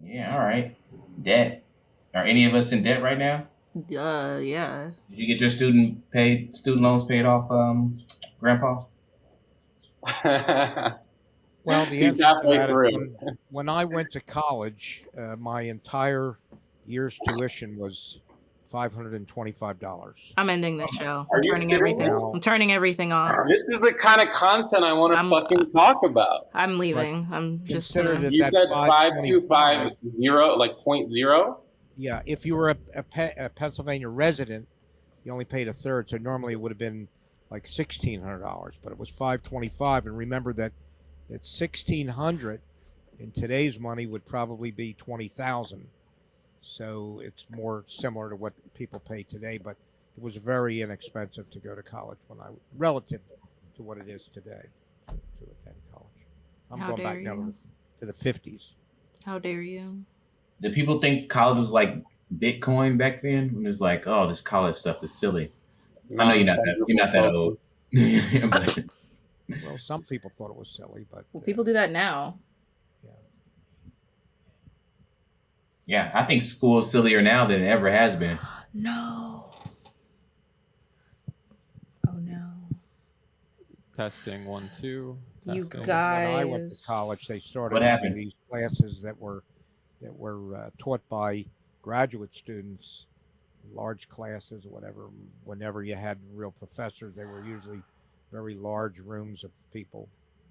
Yeah, all right. Debt. Are any of us in debt right now? Yeah. Did you get your student loans paid off, Grandpa? Well, the He's answer to halfway that is through. when I went to college, my entire year's tuition was $525. I'm ending this show. Are you kidding me? Now, I'm turning everything off. This is the kind of content I want to I'm fucking talk about. I'm but leaving. I'm just consider gonna. that You that said 525, 5250, like point zero. yeah, if you were a Pennsylvania resident, you only paid a third. So normally it would have been like $1,600, but it was 525. And remember that 1,600 in today's money would probably be 20,000. So it's more similar to what people pay today, but it was very inexpensive to go to college relative to what it is today to attend college. I'm How going dare back now you? to the 50s. How dare you? Did people think college was like Bitcoin back then? When it's like, oh, this college stuff is silly. I know you're Non-fungible not that old. token. But Well, some people thought it was silly, but Well, people do that now. yeah. yeah, I think school is sillier now than it ever has been. No. Oh no. Testing 1 2. You Testing. When I went to guys. college, they started What having happened? these classes that were taught by graduate students, large classes or whatever. Whenever you had real professors, they were usually very large rooms of people.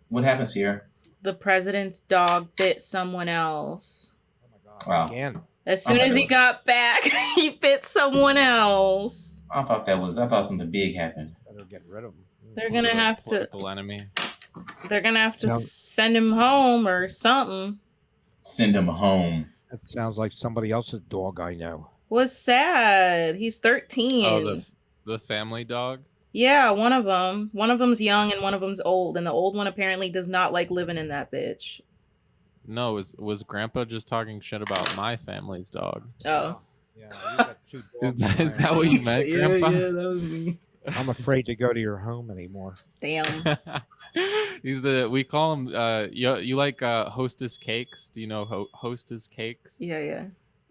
What happens here? The president's dog bit someone else. Oh my God! Wow. Again, As soon as he got back, he bit someone else. I thought something big happened. better get rid of them. They're Was gonna it a have to. political enemy? They're gonna have to Sounds- send him home or something. Send him home. That sounds like somebody else's dog I know. Was sad. He's 13. Oh, the family dog. Yeah, one of them. One of them's young and one of them's old, and the old one apparently does not like living in that bitch. No, was Grandpa just talking shit about my family's dog? Oh. Yeah, you got two dogs. Is that what you meant, Grandpa? that was me. I'm afraid to go to your home anymore. Damn. We call him you like Hostess cakes? Do you know Hostess cakes? Yeah.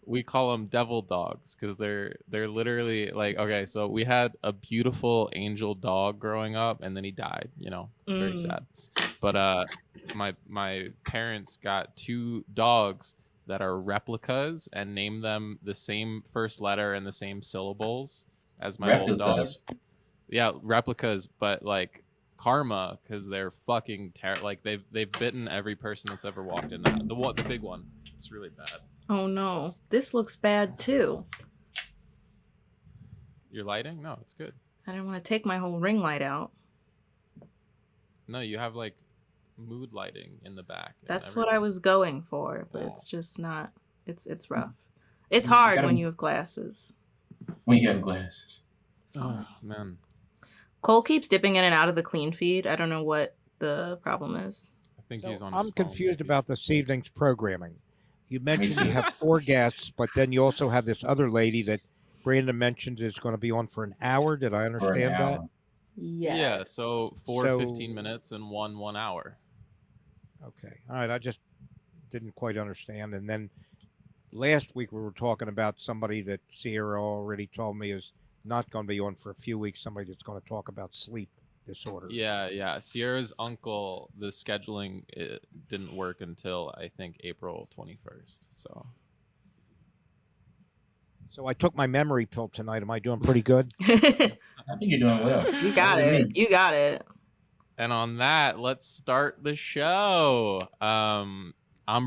We call them devil dogs because they're literally like, okay, so we had a beautiful angel dog growing up and then he died, very sad. But my parents got two dogs that are replicas and named them the same first letter and the same syllables as my old dog. Yeah, replicas, but like karma because they're fucking like they've bitten every person that's ever walked in that. The big one. It's really bad. Oh no. This looks bad too. Your lighting? No, it's good. I didn't want to take my whole ring light out. No, you have like mood lighting in the back. That's what I was going for, but it's just not. It's rough. It's hard when you have glasses. When you have glasses. Oh man. Cole keeps dipping in and out of the Cleanfeed. I don't know what the problem is. I think he's on his I'm phone, confused maybe. about this evening's programming. You mentioned you have 4 guests, but then you also have this other lady that Brandon mentioned is going to be on for an hour. Did I understand that? Yeah, so 15 minutes and 1 hour. Okay. All right. I just didn't quite understand. And then last week we were talking about somebody that Sierra already told me is not going to be on for a few weeks, somebody that's going to talk about sleep disorders. Yeah. Sierra's uncle, the scheduling didn't work until I think April 21st. So I took my memory pill tonight. Am I doing pretty good? I think you're doing well. You got it. You got it. And on that, let's start the show. I'm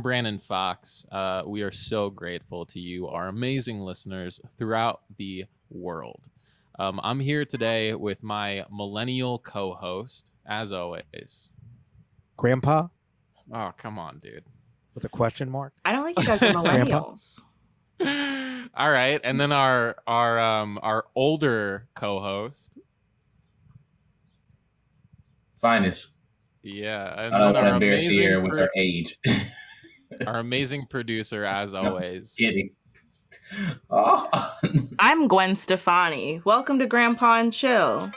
Brandon Fox. We are so grateful to you, our amazing listeners throughout the world. I'm here today with my millennial co-host, as always. Grandpa? Oh, come on, dude. With a question mark? I don't think you guys are millennials. All right, and then our older co-host. Phines. Yeah, and I don't then want to embarrass Sierra with her age. Our amazing producer, as always. Kidding. Oh. I'm Gwen Stefani. Welcome to Grandpa and Chill.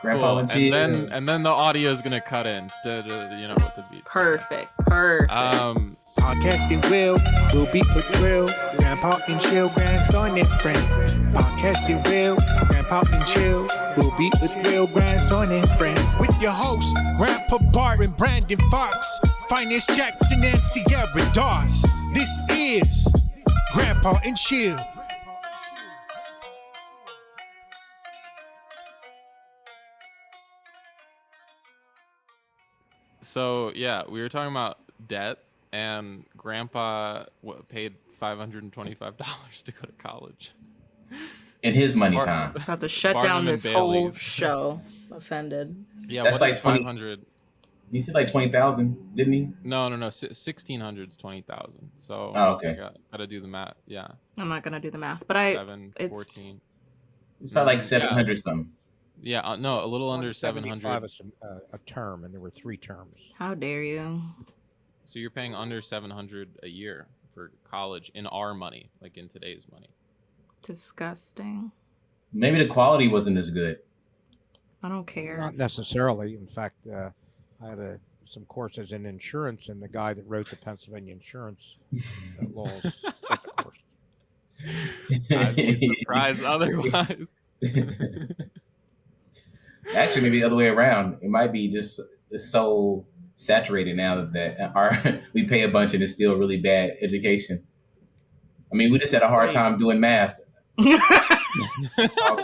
Grandpa and chill. And then the audio is gonna cut in, with the beat. Perfect. Podcasting will be a thrill. Grandpa and chill, grandson and friends. Podcasting Grandpa and chill will be a thrill, grandson and friends. With your hosts, Grandpa Barton, Brandon Fox, Phines Jackson, and Sierra Dawes. This is Grandpa and Chill. So yeah, we were talking about debt, and Grandpa paid $525 to go to college In his money time. About to shut Barton down and this whole Bailey's. show. Offended. Yeah, That's what like is 20 500? He said like 20,000, didn't he? No, 1600 is 20,000. So okay. Gotta do the math. Yeah, I'm not gonna do the math, but 14. It's probably like 700 something. Yeah, no, a little under 700. Is a term, and there were 3 terms. How dare you? So you're paying under 700 a year for college in our money, like in today's money. Disgusting. Maybe the quality wasn't as good. I don't care. Not necessarily. In fact, I had some courses in insurance, and the guy that wrote the Pennsylvania insurance laws took the course. I'd be surprised otherwise. Actually, maybe the other way around. It might be just so saturated now that we pay a bunch and it's still really bad education. I mean, we just had a hard time doing math. You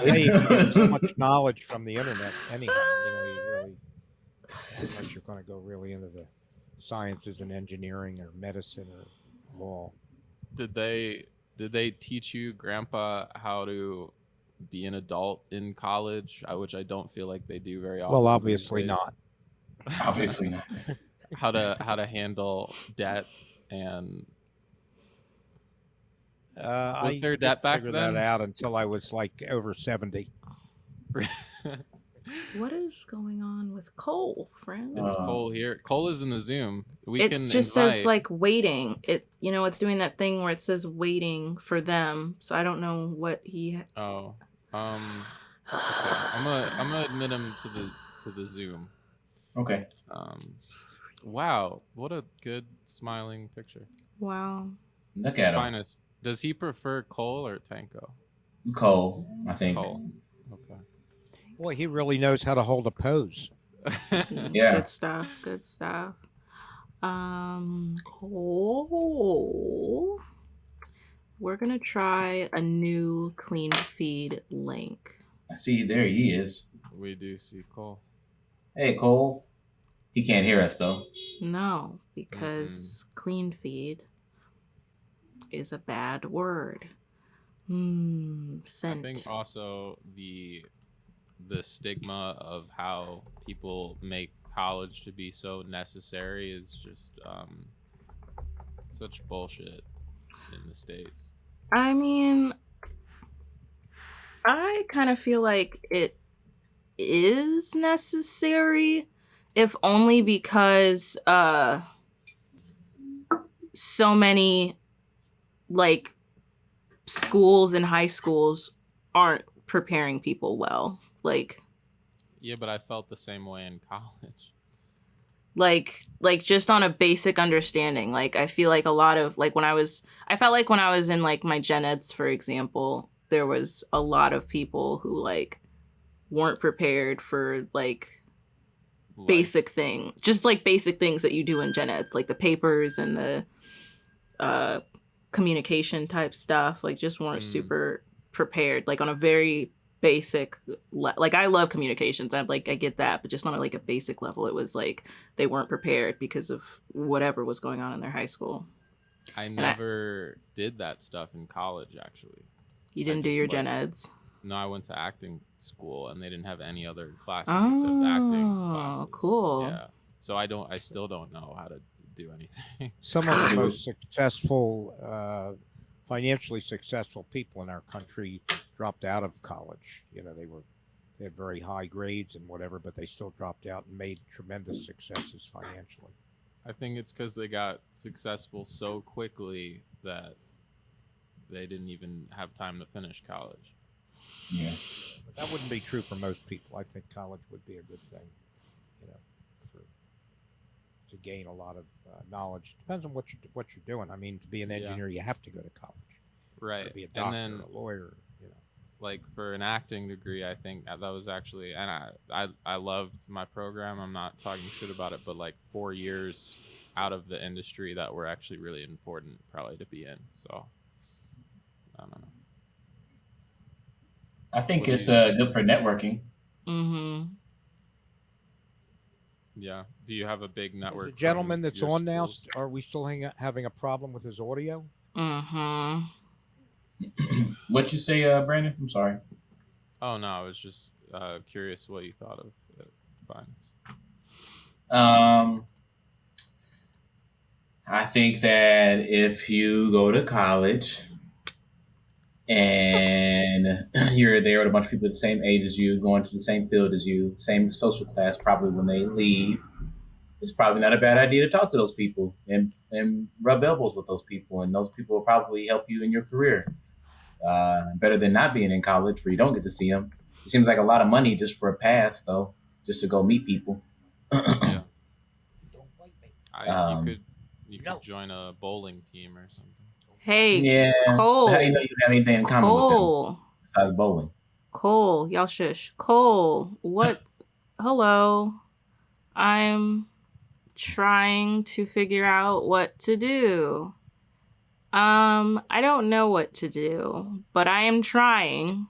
get so much knowledge from the internet anyhow. You really, unless you're going to go really into the sciences and engineering or medicine or law. Did they teach you, Grandpa, how to be an adult in college? Which I don't feel like they do very often. Well, obviously not. Obviously not. How to handle debt and. Was there debt back then? I figured that out until I was like over 70. What is going on with Cole, friend? It's Cole here. Cole is in the Zoom. It just says like waiting. It's doing that thing where it says waiting for them. So I don't know what he. Oh, okay. I'm gonna admit him to the Zoom. Okay. Wow, what a good smiling picture. Wow. Look at him. Finest. Does he prefer Cole or Tanko? Cole, I think. Cole. Okay. Boy, he really knows how to hold a pose. Yeah. Good stuff. Cole. We're gonna try a new Cleanfeed link. I see. There he is. We do see Cole. Hey, Cole. He can't hear us though. No, because Cleanfeed is a bad word. Sent. I think also the stigma of how people make college to be so necessary is just such bullshit in the States. I mean, I kind of feel like it is necessary, if only because so many like schools and high schools aren't preparing people well. Like, yeah, but I felt the same way in college. Like just on a basic understanding. Like, I feel like a lot of I felt like when I was in like my gen eds, for example, there was a lot of people who like weren't prepared for like basic things, just like basic things that you do in gen eds, like the papers and the communication type stuff, like just weren't super prepared, like on a very basic like I love communications, I get that, but just on like a basic level, it was like they weren't prepared because of whatever was going on in their high school. I never did that stuff in college, actually. You didn't do your gen eds? No, I went to acting school and they didn't have any other classes except acting classes. Cool. Yeah. So I still don't know how to do anything. Some of the most successful, financially successful people in our country dropped out of college. They had very high grades and whatever, but they still dropped out and made tremendous successes financially. I think it's because they got successful so quickly that they didn't even have time to finish college. Yeah. But that wouldn't be true for most people. I think college would be a good thing, you know, to gain a lot of knowledge. Depends on what you're doing. I mean, to be an engineer, you have to go to college. Right. To be a doctor, and then a lawyer, you know. like for an acting degree, I think that was actually, and I loved my program. I'm not talking shit about it, but like 4 years out of the industry that were actually really important probably to be in. So I don't know. I think What do it's you- good for networking. Mm-hmm. Yeah. Do you have a big network? Is the gentleman from that's your on now, schools? are we still having a problem with his audio? Mm-hmm. What you say, Brandon? I'm sorry. Oh no, I was just curious what you thought of Phines. I think that if you go to college and you're there with a bunch of people the same age as you, going to the same field as you, same social class, probably when they leave, it's probably not a bad idea to talk to those people and rub elbows with those people. And those people will probably help you in your career. Better than not being in college where you don't get to see them. It seems like a lot of money just for a pass, though, just to go meet people. Yeah. Um, You could join a bowling team or something. Hey, Yeah. Cole. How do you know you have anything in common with them Cole. besides bowling? Cole, y'all shush. Cole, what? Hello. I'm trying to figure out what to do. I don't know what to do, but I am trying.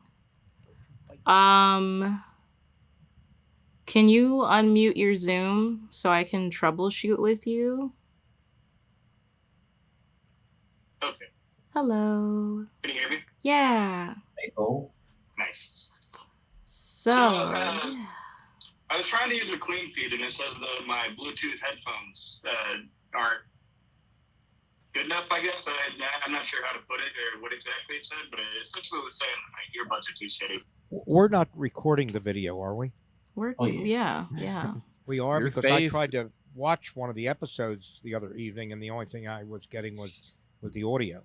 Can you unmute your Zoom so I can troubleshoot with you? Okay. Hello. Can you hear me? Yeah. Hey, Cole. Nice. So, I was trying to use the Cleanfeed, and it says that my Bluetooth headphones aren't good enough, I guess. I'm not sure how to put it or what exactly it said, but it essentially was saying that my earbuds are too shitty. We're not recording the video, are we? yeah. We are, Your because I tried to watch one of the episodes the other evening, and the only thing I was getting was the audio.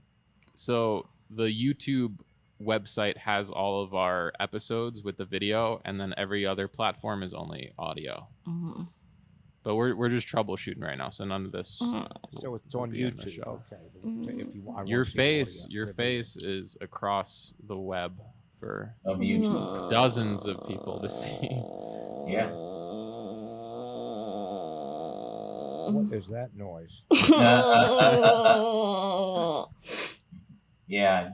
So the YouTube website has all of our episodes with the video, and then every other platform is only audio. Mm-hmm. But we're just troubleshooting right now, so none of this. So it's will on be in the YouTube. show. Okay. If you want, I Your wanna see the face, audio. your The video. face is across the web for Of YouTube. dozens of people to see. Yeah. What is that noise? Yeah.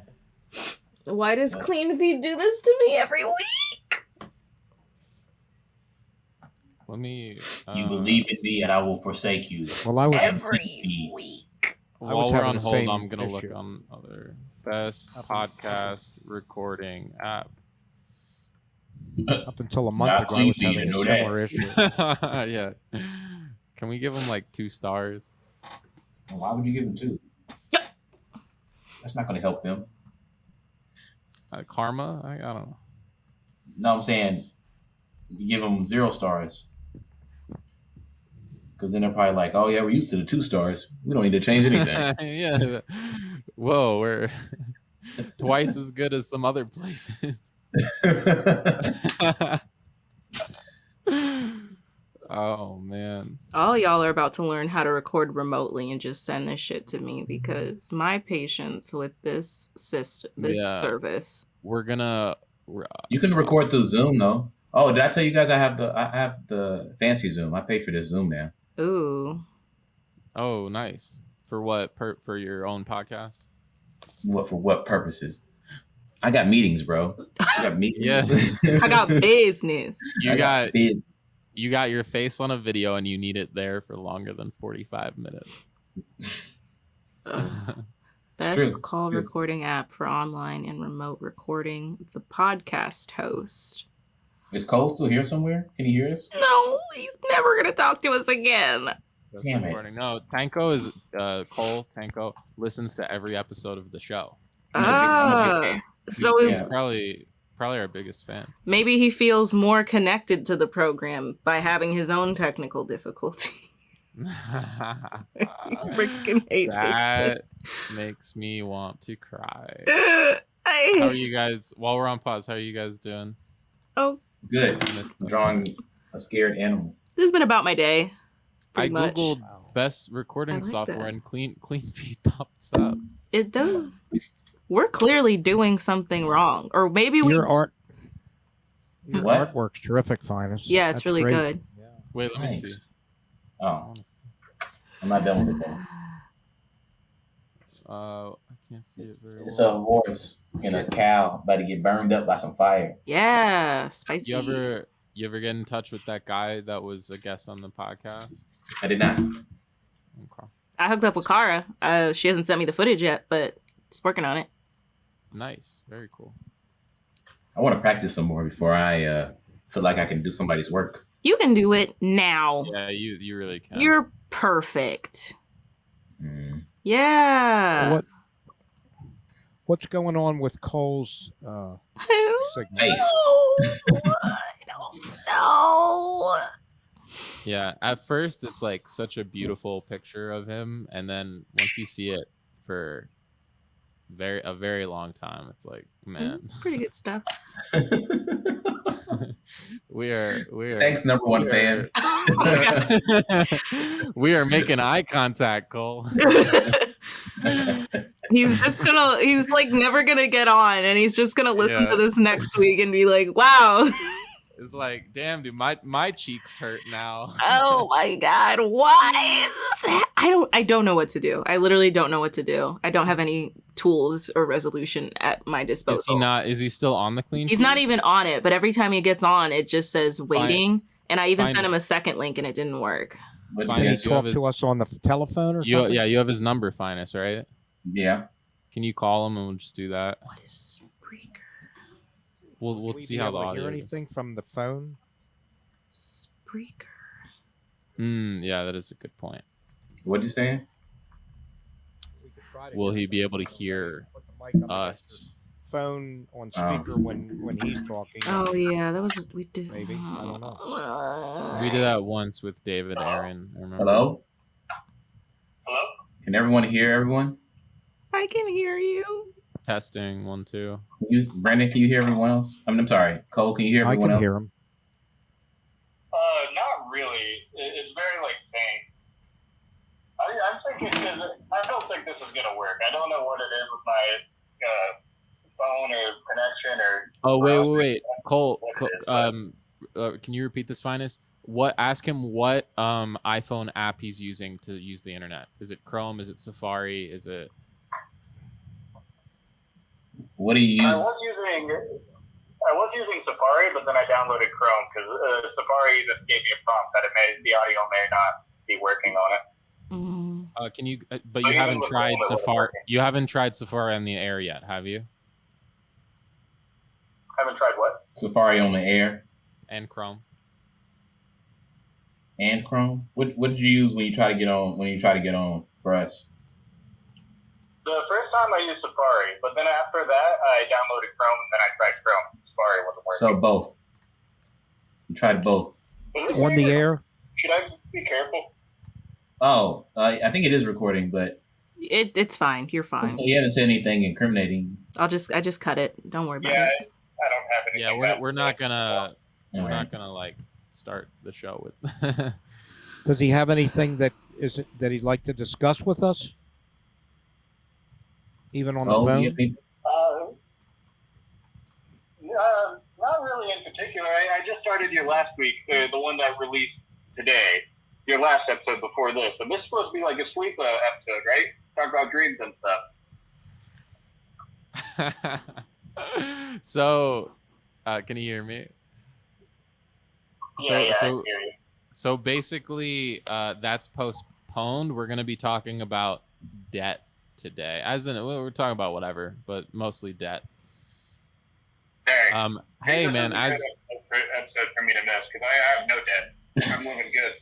Why does Cleanfeed do this to me every week? Let me. You believe in me, and I will forsake you. Well, I was Every week. I was While we're having on the hold, same I'm gonna issue. look on other best podcast recording app. up until a month Not ago. I was Cleanfeed, having I a know similar that. issue. Yeah. Can we give him like 2 stars? Why would you give them 2? That's not going to help them. Karma? I don't know. No, I'm saying you give them 0 stars. Because then they're probably like, oh, yeah, we're used to the 2 stars. We don't need to change anything. Yeah. Whoa, we're twice as good as some other places. Oh man. All y'all are about to learn how to record remotely and just send this shit to me because my patience with this service. We're gonna. You can record through Zoom, though. Oh, did I tell you guys I have the fancy Zoom? I pay for this Zoom now. Ooh. Oh, nice. For what? For your own podcast? For what purposes? I got meetings, bro. I got meetings. Yeah. I got business. You got your face on a video and you need it there for longer than 45 minutes. Best true. call recording app for online and remote recording. The podcast host. Is Cole still here somewhere? Can he hear us? No, he's never gonna talk to us again. That's Damn it. recording. No, Tanko is Cole. Tanko listens to every episode of the show. So He's probably our biggest fan. maybe he feels more connected to the program by having his own technical difficulty. Freaking hate that makes me want to cry. I Why? How are you guys? While we're on pause, how are you guys doing? Oh, Good. I'm drawing a scared animal. this has been about my day. I Pretty much. googled best recording I like software that. and Cleanfeed pops up. It does. We're clearly doing something wrong, or maybe we. Your What? artwork's terrific, Phines. Yeah, it's That's really great. good. Yeah. Wait, let me see. Thanks. Oh, I'm not done with it though. I can't see it very It's well. a horse and a cow about to get burned up by some fire. Yeah, spicy. You ever get in touch with that guy that was a guest on the podcast? I did not. Okay. I hooked up with Kara. She hasn't sent me the footage yet, but she's working on it. Nice. Very cool. I want to practice some more before I feel like I can do somebody's work. You can do it now. Yeah, you really can. You're perfect. Mm. Yeah. What's going on with Cole's signal? Face. I don't know. Yeah, at first it's like such a beautiful picture of him, and then once you see it for a very long time, it's like, man, Pretty good stuff. we are Thanks, number one fan. We are making eye contact, Cole. He's like never gonna get on, and he's just gonna listen Yeah. to this next week and be like, wow. It's like, damn, dude, my cheeks hurt now. Oh my god, why is this I don't know what to do. I literally don't know what to do. I don't have any tools or resolution at my disposal. Is he still on the clean? He's not even on it, but every time he gets on, it just says waiting. And I even Fine. sent him a second link and it didn't work. But Fine. Can he Yes, you talk have to his- us on the telephone or something? You have his number, Phines, right? yeah. Can you call him and we'll just do that? What is Spreaker? We'll Will we see be how able the to audio hear is. anything from the phone? Spreaker. Yeah, that is a good point. What you saying? We could try to Will hear he be something. able to hear Put the mic up against us? your phone on speaker when he's talking. Oh yeah, that was we did. Maybe. I don't know. We did that once with David Aaron. I remember. Hello? Hello? Can everyone hear everyone? I can hear you. Testing 1 2. Brandon, can you hear everyone else? I'm sorry. Cole, can you hear I everyone can else? hear him. Not really. It's very like faint. I'm thinking I don't think this is gonna work. I don't know what it is with my phone or connection or. Oh wait, Cole. Can you repeat this, Phines? Ask him what iPhone app he's using to use the internet. Is it Chrome? Is it Safari? Is it? What do you use? I was using Safari, but then I downloaded Chrome because Safari just gave me a prompt that the audio may not be working on it. Can you? But you haven't tried Safari. You haven't tried Safari on the air yet, have you? Haven't tried what? Safari on the air And Chrome. and Chrome. What did you use when you try to get on? When you try to get on for us? The first time I used Safari, but then after that I downloaded Chrome and then I tried Chrome. Safari wasn't working. So both. You tried both. On the air? Should I be careful? Oh, I think it is recording, but It's fine. You're fine. so you haven't said anything incriminating. I just cut it. Don't worry about Yeah, it. I don't have anything. Yeah, bad we're to not say. gonna All we're right. not gonna like start the show with. Does he have anything that he'd like to discuss with us? Even on the phone? Yeah, Not really in particular. I just started your last week, the one that released today, your last episode before this. And this is supposed to be like a sleep episode, right? Talk about dreams and stuff. So, can you hear me? I So hear you. so basically, that's postponed. We're gonna be talking about debt today, as in we're talking about whatever, but mostly debt. Dang. Hey This man, is a as good episode for me to miss because I have no debt. I'm moving good.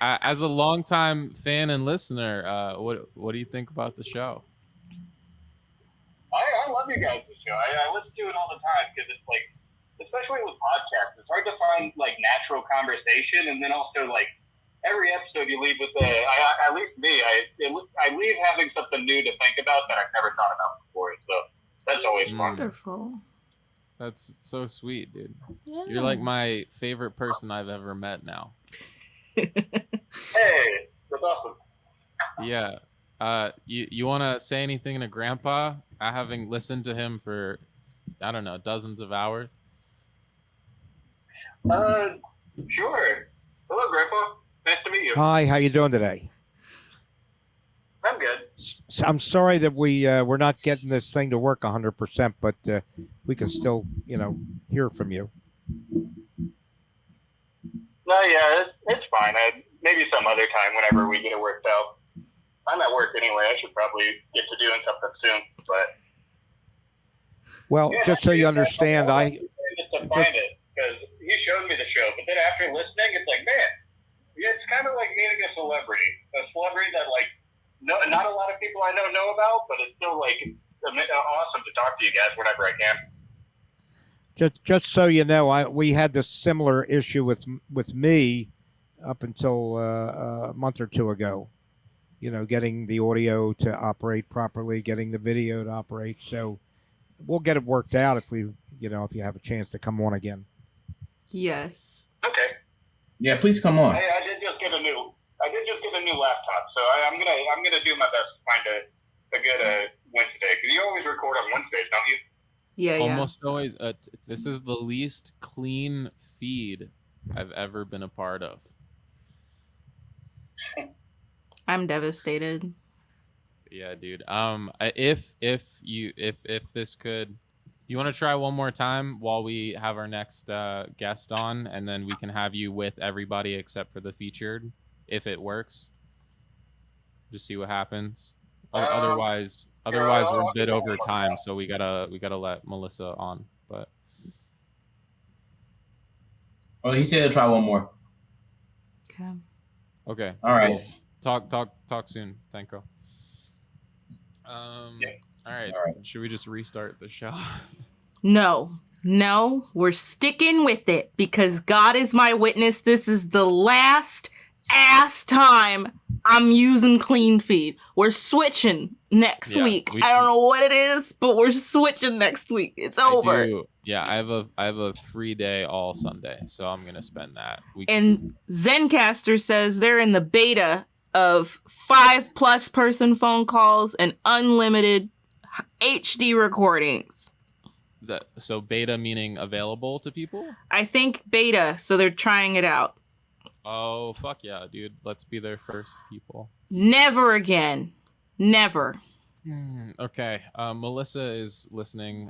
as a longtime fan and listener, what do you think about the show? I love you guys' show. I listen to it all the time because it's like, especially with podcasts, it's hard to find like natural conversation, and then also like every episode you leave with at least me, I leave having something new to Wonderful. That's so sweet, dude. Yeah. You're like my favorite person I've ever met now. Hey, that's awesome. Yeah. You want to say anything to Grandpa? Having listened to him for, I don't know, dozens of hours. Sure. Hello, Grandpa. Nice to meet you. Hi, how you doing today? I'm good. I'm sorry that we're not getting this thing to work 100%, but we can still, hear from you. No, yeah, it's fine. Maybe some other time whenever we get it worked out. I'm at work anyway. I should probably get to doing something soon. But Well, yeah, just so you understand, to find it because he showed me the show, but then after listening, it's like, man, it's kind of like meeting a celebrity that like not a lot of people I know about, but it's still like awesome to talk to you guys whenever I can. Just so you know, we had this similar issue with me up until a month or two ago. Getting the audio to operate properly, getting the video to operate. So we'll get it worked out if you have a chance to come on again. Yes. Okay. Yeah, please come on. I did just get a new laptop, so I'm gonna do my best to find a good Wednesday, because you always record on Wednesdays, don't you? Yeah. Almost always. This is the least clean feed I've ever been a part of. I'm devastated. Yeah, dude. If this could, you want to try one more time while we have our next guest on, and then we can have you with everybody except for the featured, if it works. Just see what happens. Otherwise we're a bit over time, so we gotta let Melissa on. But He said he'll try one more. Okay. All right. Cool. Talk soon, Tanko. All right. Should we just restart the show? No, we're sticking with it because God is my witness. This is the last ass time I'm using Cleanfeed. We're switching next week. I don't know what it is, but we're switching next week. It's over. I have a free day all Sunday, so I'm gonna spend that. And Zencaster says they're in the beta of 5+ person phone calls and unlimited HD recordings. So beta meaning available to people? I think beta, so they're trying it out. Oh, fuck yeah, dude. Let's be their first people. Never again. Never. Okay. Melissa is listening.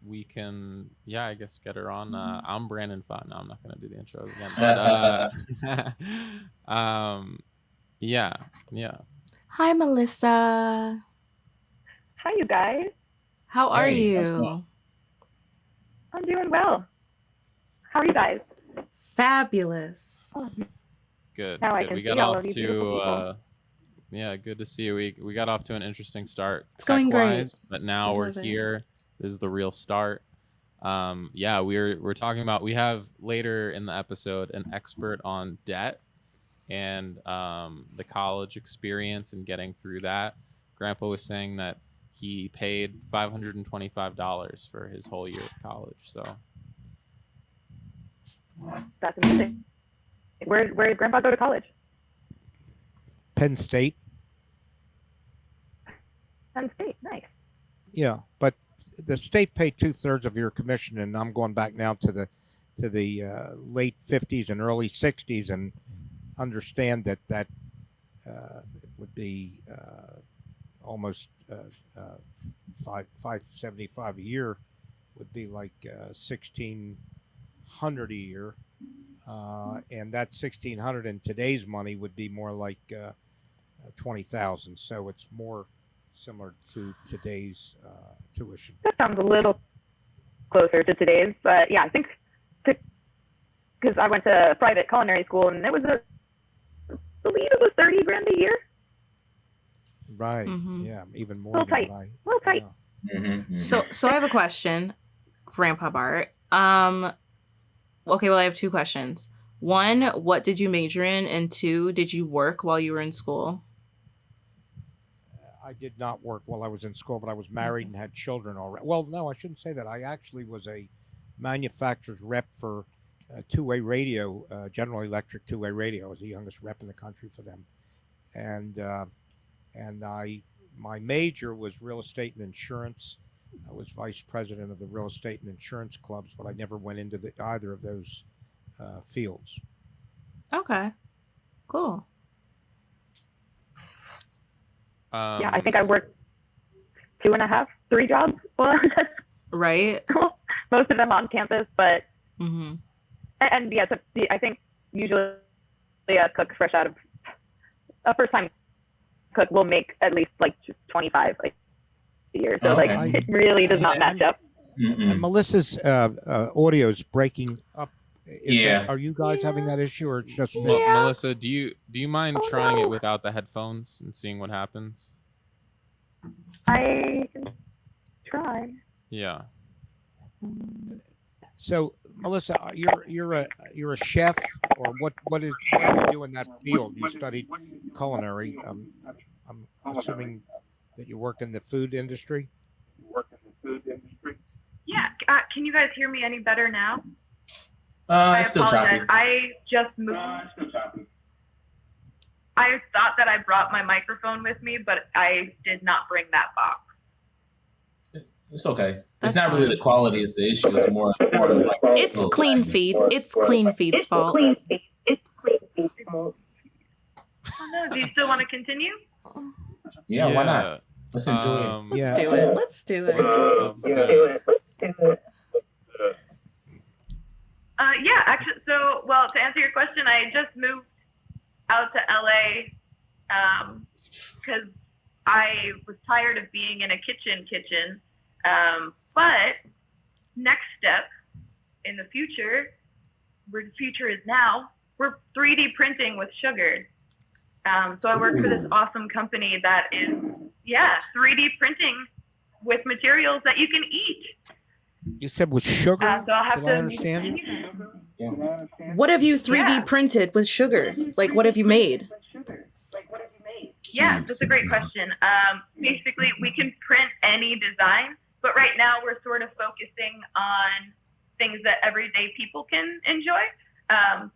We can, I guess, get her on. I'm Brandon Fun. No, I'm not going to do the intro again. But, yeah. Hi, Melissa. Hi, you guys. How are you? I'm doing well. How are you guys? Fabulous. Good. Now I Good. can We see got all off of you beautiful to good to see you. We got off to an interesting start. It's going great. But now we're here. This is the real start. We're talking about, we have later in the episode an expert on debt and the college experience and getting through that. Grandpa was saying that he paid $525 for his whole year of college. So that's amazing. Where did Grandpa go to college? Penn State. Penn State, nice. Yeah, but the state paid 2/3 of your commission, and I'm going back now to the late 50s and early 60s, and understand that it would be almost $575 a year would be like $1,600 a year, and that $1,600 in today's money would be more like $20,000. So it's more similar to today's tuition. That sounds a little closer to today's, but yeah, I think because I went to private culinary school and it was I believe it was $30,000 a year. Right. Mm-hmm. Yeah, even more. A little tight. Yeah. Mm-hmm. So I have a question, Grandpa Bart. Okay, well, I have two questions. One, what did you major in? And two, did you work while you were in school? I did not work while I was in school, but I was married and had children already. Well, no, I shouldn't say that. I actually was a manufacturer's rep for two-way radio, General Electric two-way radio. I was the youngest rep in the country for them, and my major was real estate and insurance. I was vice president of the real estate and insurance clubs, but I never went into either of those fields. Okay, cool. Yeah, I think I worked 2.5, 3 jobs. Right. Most of them on campus, but Mm-hmm. and yeah, I think usually a cook fresh out of a first time cook will make at least like 25 a year. So Okay. like it really does not match up. And Melissa's audio is breaking up. Yeah. Are you guys having that issue, or it's just me? Melissa, do you mind trying it without the headphones and seeing what happens? I can try. Yeah. So, Melissa, you're a chef, or what do you do in that field? You studied culinary. I'm assuming that you work in the food industry. Yeah. Can you guys hear me any better now? It's still choppy. I just moved. I thought that I brought my microphone with me, but I did not bring that box. It's okay. That's It's not really fine. the quality; it's the issue. It's more like It's Cleanfeed. It's Cleanfeed's fault. Oh no! Do you still want to continue? Yeah, why not? Let's enjoy it. Let's do it. Let's do it. Let's do it. Yeah, actually, to answer your question, I just moved out to LA because I was tired of being in a kitchen. But next step in the future, where the future is now, we're 3D printing with sugar. So I work for this awesome company that is, 3D printing with materials that you can eat. You said with sugar. So I'll have Did to I understand? What have you 3D printed with sugar? Like, what have you made? Yeah, that's a great question. Basically, we can print any design, but right now we're sort of focusing on things that everyday people can enjoy.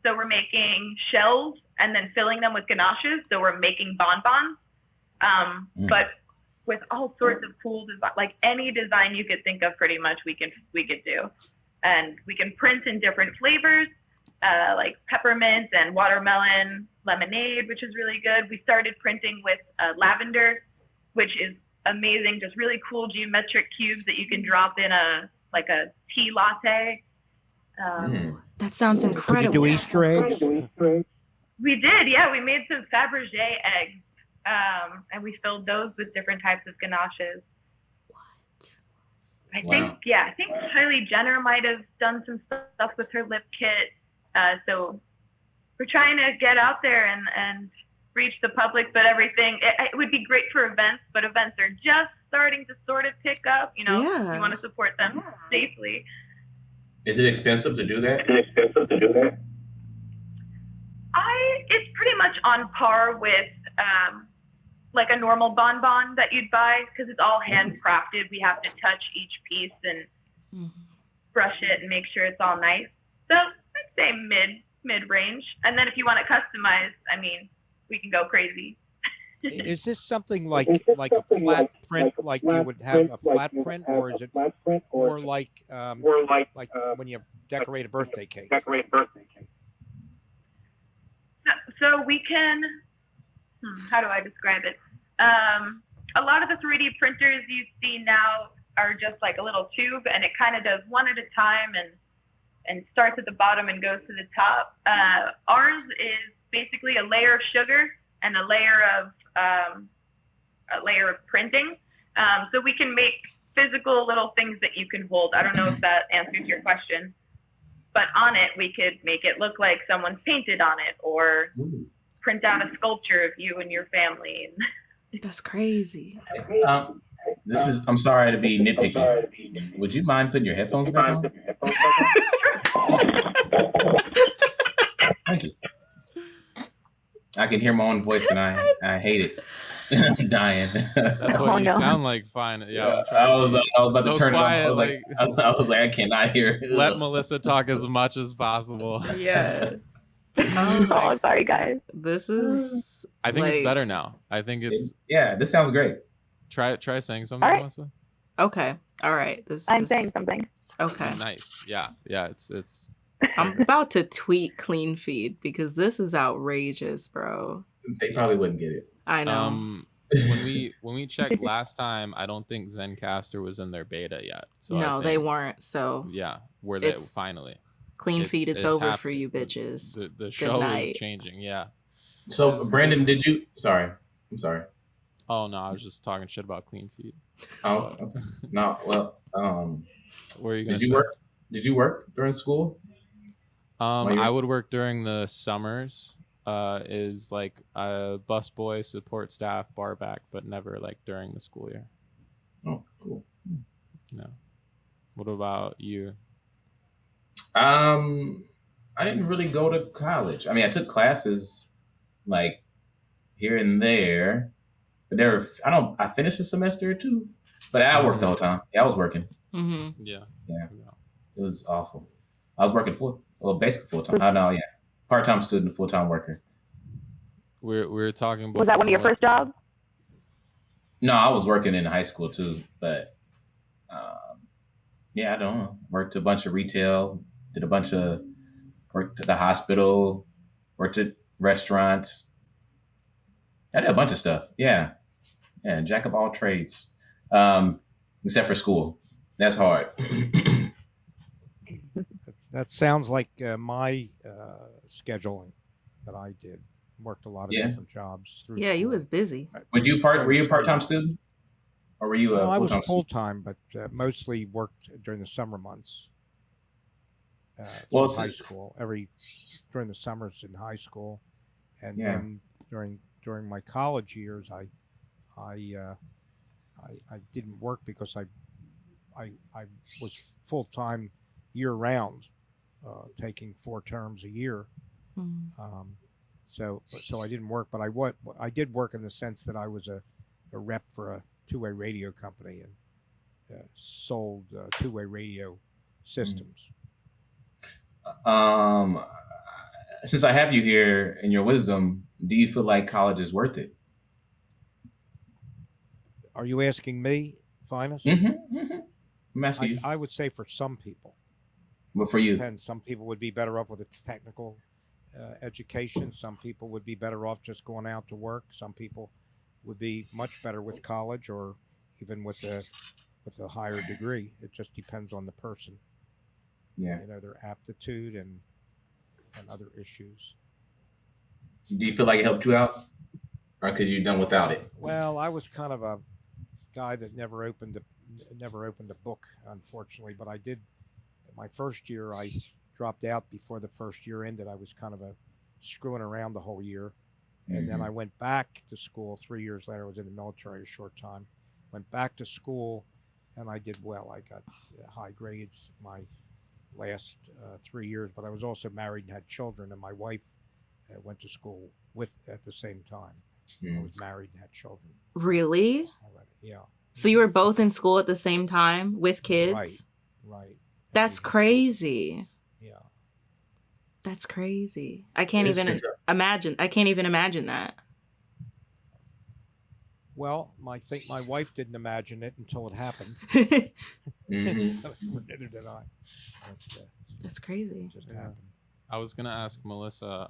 So we're making shells and then filling them with ganaches. So we're making bonbons, but with all sorts of cool design, like any design you could think of, pretty much we could do, and we can print in different flavors, like peppermint and watermelon lemonade, which is really good. We started printing with lavender, which is amazing, just really cool geometric cubes that you can drop in a tea latte. That sounds Could you incredible. do Easter eggs? We did, yeah. We made some Fabergé eggs, and we filled those with different types of ganaches. I think Kylie Jenner might have done some stuff with her lip kit. So we're trying to get out there and reach the public, but everything, it would be great for events, but events are just starting to sort of pick up. You want to support them safely. Is it expensive to do that? It's pretty much on par with like a normal bonbon that you'd buy, because it's all handcrafted. We have to touch each piece and brush it and make sure it's all nice. So I'd say mid range. And then if you want it customized, I mean, we can go crazy. Is this something like a flat print, like you would have a flat print, or is it more like when you decorate a birthday cake? So we can, how do I describe it? A lot of the 3D printers you see now are just like a little tube, and it kind of does one at a time and starts at the bottom and goes to the top. Ours is basically a layer of sugar and a layer of printing. So we can make physical little things that you can hold. I don't know if that answers your question, but on it, we could make it look like someone's painted on it, or print out a sculpture of you and your family. That's crazy. I'm sorry to be nitpicky. Would you mind putting your headphones back on? Thank you. I can hear my own voice, and I hate it. I'm dying. That's Oh, what you no. sound like. Fine. Yeah, I'm I trying. was about So to turn quiet, it off. I was like, I cannot hear. let Melissa talk as much as possible. Yeah. Oh Oh, sorry, guys. This is. I think it's like- better now. I think it's Yeah, this sounds great. try saying something, All right. Melissa. Okay. All right. This I'm is saying something. okay. Nice. Yeah. It's I'm about to tweet Cleanfeed because this is outrageous, bro. They probably wouldn't get it. I know. when we checked last time, I don't think Zencaster was in their beta yet. So no, I they think, weren't. So Yeah, were they It's- finally? Cleanfeed, it's over for happening. you bitches. The show is night. changing. Yeah. So, This- Brandon, this- did you? Sorry, I'm sorry. Oh no, I was just talking shit about Cleanfeed. Oh, okay. No. Well, What are you gonna did you say? work? Did you work during school? While you were I in would work during the summers. Is like a busboy, support staff, bar back, but never like during the school year. Oh, cool. No. What about you? I didn't really go to college. I mean, I took classes like here and there, but I finished a semester or two, but I worked the whole time. Yeah, I was working. Mm-hmm. Yeah. Yeah. It was awful. I was working basically full time. Oh no, yeah, part-time student, full-time worker. We're talking before. Was that one of your first jobs? No, I was working in high school too, but yeah, I don't know. Worked a bunch of retail, worked at the hospital, worked at restaurants. I did a bunch of stuff. Yeah, jack of all trades, except for school. That's hard. That sounds like my scheduling that I did. Worked a lot of Yeah. different jobs. Through Yeah, you school. was busy. Were you a part-time student, or were you a No, I was full-time full student? time, but mostly worked during the summer months. Well, Through high school, during the summers in high school, and Yeah. then during my college years, I didn't work because I was full time year round, taking 4 terms a year. Mm. So I didn't work, but I did work in the sense that I was a rep for a two-way radio company and sold two-way radio systems. Since I have you here in your wisdom, do you feel like college is worth it? Are you asking me, Phines? I'm asking you. I would say for some people. But for you, Depends. Some people would be better off with a technical education. Some people would be better off just going out to work. Some people would be much better with college or even with a higher degree. It just depends on the person. yeah. You know, their aptitude and other issues. Do you feel like it helped you out, or could you done without it? Well, I was kind of a guy that never opened a book, unfortunately. But I did. My first year, I dropped out before the first year ended. I was kind of screwing around the whole year, and then I went back to school 3 years later. I was in the military a short time. Went back to school, and I did well. I got high grades my last 3 years, but I was also married and had children, and my wife went to school at the same time. I was married and had children Really? already. Yeah. So you were both in school at the same time with kids? Right. That's crazy. Yeah. That's crazy. I can't It is even imagine. I can't even imagine that. Well, I think my wife didn't imagine it until it happened. Neither did I. But, That's crazy. it just happened. I was gonna ask Melissa,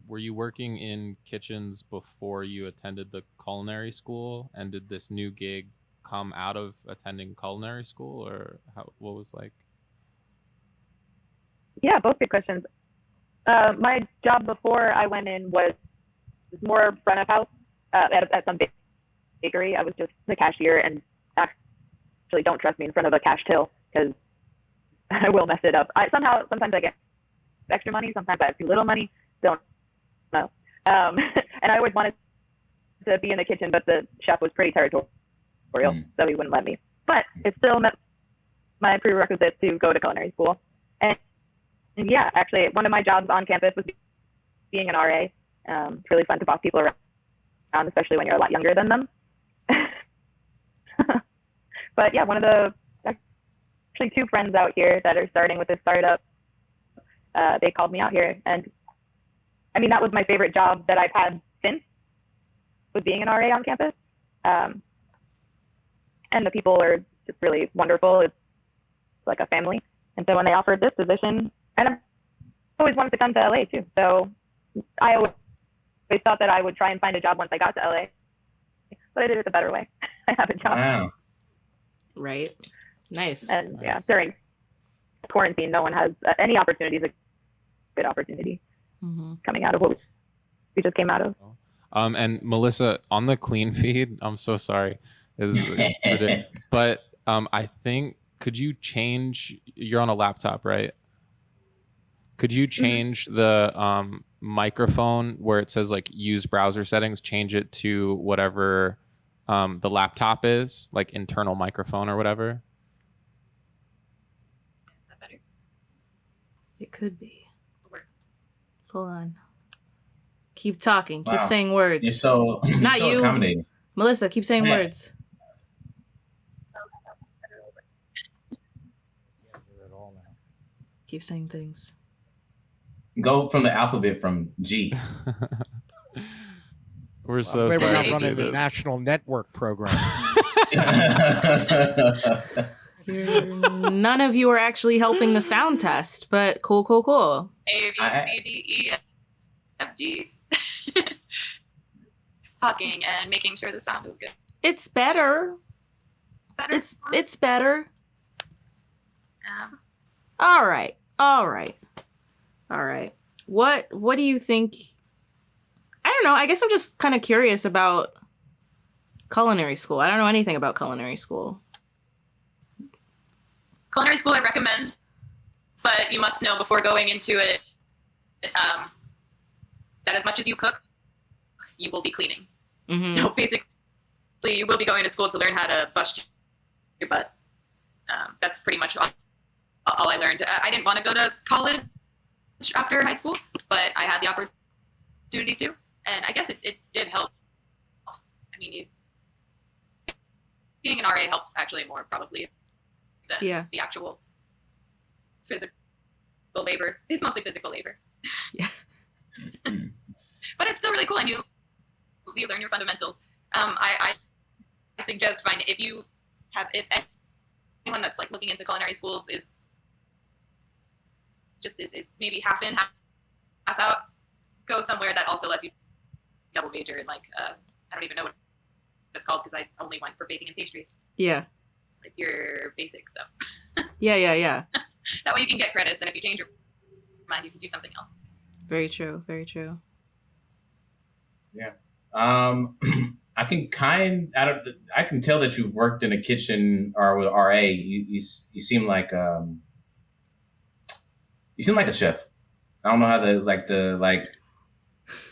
were you working in kitchens before you attended the culinary school, and did this new gig come out of attending culinary school, or what was like? Yeah, both good questions. My job before I went in was more front of house at some bakery. I was just the cashier, and actually don't trust me in front of a cash till because I will mess it up. Sometimes I get extra money, sometimes I have too little money. Don't know. And I always wanted to be in the kitchen, but the chef was pretty territorial, so he wouldn't let me. But it still met my prerequisites to go to culinary school. And yeah, actually, one of my jobs on campus was being an RA. It's really fun to boss people especially when you're a lot younger than them. But yeah, one of the actually two friends out here that are starting with this startup, they called me out here, and I mean that was my favorite job that I've had since, was being an RA on campus. And the people are just really wonderful. It's like a family. And so when they offered this position, and I've always wanted to come to LA too. So I always thought that I would try and find a job once I got to LA, but I did it the better way. I have a job. Wow. Right. Nice. And yeah, during quarantine, no one has any opportunities, a good opportunity coming out of what we just came out of. And Melissa, on the Cleanfeed, I'm so sorry, but I think, could you change? You're on a laptop, right? Could you change the microphone where it says like use browser settings? Change it to whatever the laptop is, like internal microphone or whatever. It could be. Hold on. Keep talking. Keep Wow. saying words. You're so Not so you. accommodating. Melissa, keep saying words. Keep saying things. Go from the alphabet from G. We're so We're sorry not to running do a this. national network program. None of you are actually helping the sound test, but cool. A, B, C, D, E, F, G. Talking and making sure the sound is good. It's better. It's better. All right. What do you think? I don't know. I guess I'm just kind of curious about culinary school. I don't know anything about culinary school. Culinary school I recommend, but you must know before going into it that as much as you cook, you will be cleaning. So basically, you will be going to school to learn how to bust your butt. That's pretty much all I learned. I didn't want to go to college after high school, but I had the opportunity to, and I guess it did help. I mean, being an RA helps actually more probably than the actual physical labor. It's mostly physical labor. Yeah. But it's still really cool, and you learn your fundamentals. I suggest if anyone that's like looking into culinary schools is maybe half in, half out, go somewhere that also lets you double major in like I don't even know what it's called because I only went for baking and pastry. Yeah. Like your basic stuff. Yeah. That way you can get credits, and if you change your mind, you can do something else. Very true. Yeah. I can tell that you've worked in a kitchen or with RA. You seem like a chef. I don't know how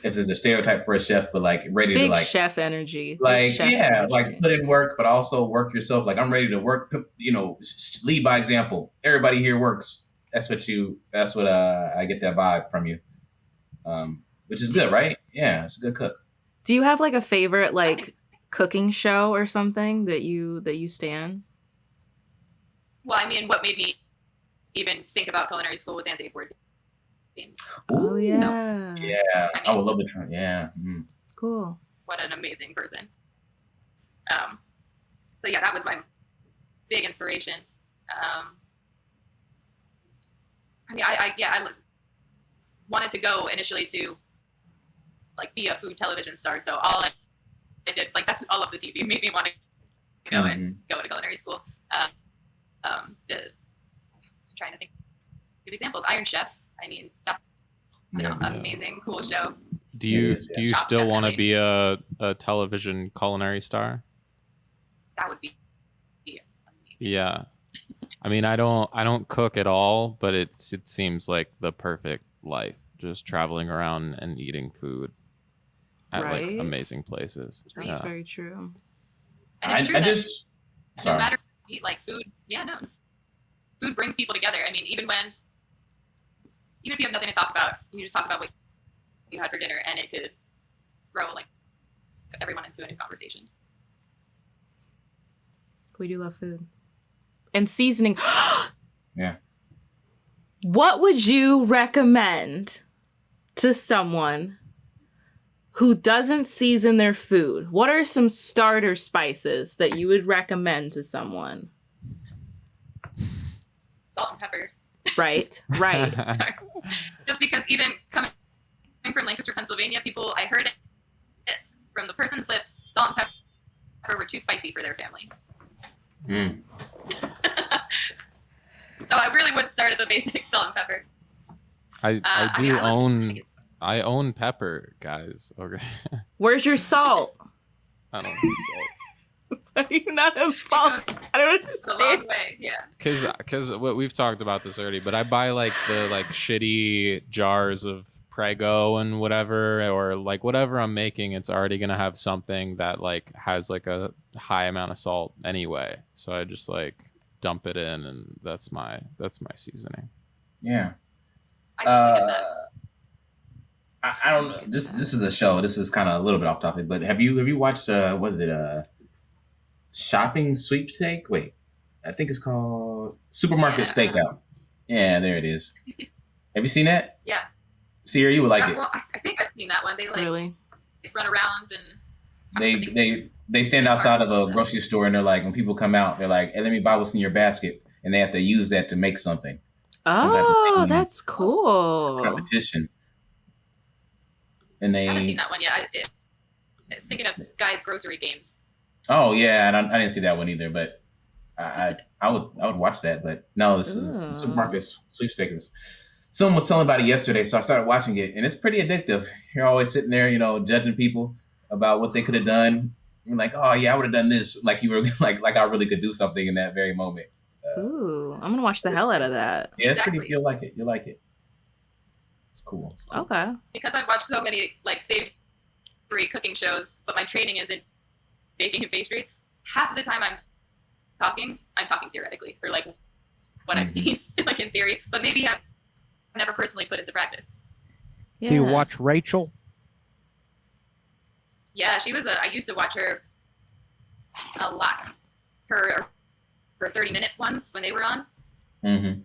if there's a stereotype for a chef, but like ready big to like chef energy. Like like put in work, but also work yourself. Like I'm ready to work. Lead by example. Everybody here works. That's what I get that vibe from you, which is good, right? Yeah, it's a good cook. Do you have like a favorite like cooking show or something that you stan? Well, I mean, what made me even think about culinary school was Anthony Bourdain. Oh yeah. Yeah, I would love to try. Yeah. Cool. What an amazing person. So yeah, that was my big inspiration. I mean, I wanted to go initially to like be a food television star. So all I did, like that's all of the TV made me want to go and go to culinary school. I'm trying to think of examples. Iron Chef. I mean, that's an amazing, cool show. Do you still want to be a television culinary star? That would be amazing. Yeah. I mean, I don't cook at all, but it seems like the perfect life, just traveling around and eating food at like amazing places. That's very true. And I just no matter like food, food brings people together. I mean, even if you have nothing to talk about, you just talk about what you had for dinner, and it could grow like everyone into a new conversation. We do love food. And seasoning. Yeah. What would you recommend to someone who doesn't season their food? What are some starter spices that you would recommend to someone? Salt and pepper. Right, right. Sorry. Just because even coming from Lancaster, Pennsylvania, I heard it from the person's lips, salt and pepper were too spicy for their family. Mm. So I really would start at the basic salt and pepper. I own pepper, guys. Okay. Where's your salt? I don't know salt. Are you not a salt? I don't It's a understand. long way, yeah. Because we've talked about this already, but I buy like the shitty jars of Prego and whatever, or like whatever I'm making, it's already gonna have something that like has like a high amount of salt anyway. So I just like dump it in, and that's my seasoning. Yeah. I totally get that. I don't know. This is a show. This is kind of a little bit off topic, but have you watched was it shopping sweepstake? Wait, I think it's called Supermarket Stakeout. Yeah, there it is. Have you seen that? Yeah. Sierra, you would like it. Well, I think I've seen that one. They Really? they run around and They stand outside of a grocery store, and they're like, when people come out, they're like, "Hey, let me buy what's in your basket," and they have to use that to make something. Oh, that's cool. Competition. And I haven't seen they, that one yet. It's thinking of guys' grocery games. oh yeah, and I didn't see that one either, but I would watch that, but no, this is Ooh. Supermarket Sweepstakes. Someone was telling about it yesterday, so I started watching it, and it's pretty addictive. You're always sitting there, judging people about what they could have done. You're like, oh yeah, I would have done this. Like you were like I really could do something in that very moment. Ooh, I'm gonna watch the hell out of that. Yeah, it's Exactly. pretty. You'll like it. You'll like it. It's cool. It's cool. Okay. Because I've watched so many savory cooking shows, but my training is in baking and pastry. Half of the time I'm talking theoretically, or like what I've seen, like in theory, but maybe I've never personally put into practice. Yeah. Do you watch Rachel? Yeah, I used to watch her a lot. Her 30-minute ones when they were on. Mm-hmm.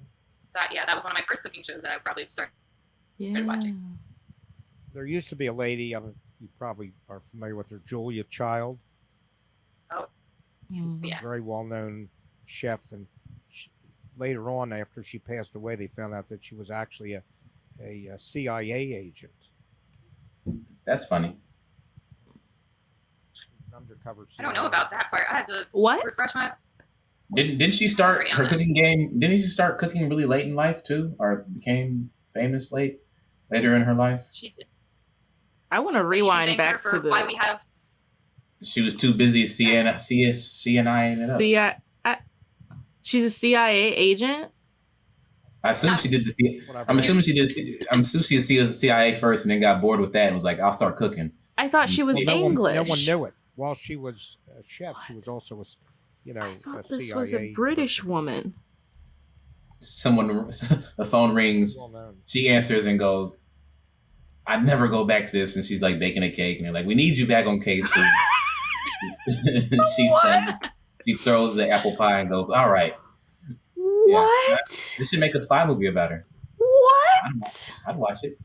That was one of my first cooking shows that I probably started watching. There used to be a lady, you probably are familiar with her, Julia Child. Yeah. Very well-known chef, and later on, after she passed away, they found out that she was actually a CIA agent. That's funny. Undercover CIA. I don't know about that part. I had to What? refresh my. Didn't she start her cooking game? Didn't she start cooking really late in life too, or became famous later in her life? She did. I want to rewind back to why we the. have. She was too busy CNI it up. She's a CIA agent. I assume she did the. I'm assuming she did. I'm assuming she was CIA first, and then got bored with that, and was like, "I'll start cooking." I thought she was English. No one knew it. While she was a chef, she was also I thought a this CIA was a British woman. The phone rings. Well-known. She answers and goes, "I never go back to this." And she's like baking a cake, and they're like, "We need you back on case." So she throws the apple pie and goes, "All right." What? They should make a spy movie about her. What? I'd watch it.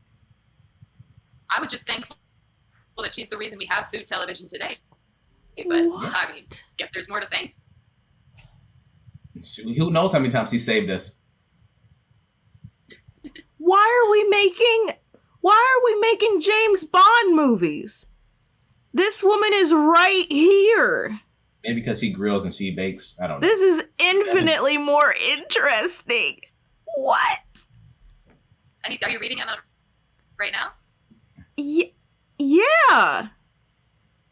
I was just thankful that she's the reason we have food television today. But What? I mean, guess there's more to thank. Who knows how many times she saved us? Why are we making James Bond movies? This woman is right here. Maybe because he grills and she bakes. I don't know. This is infinitely more interesting. What? Are you reading it right now? Yeah.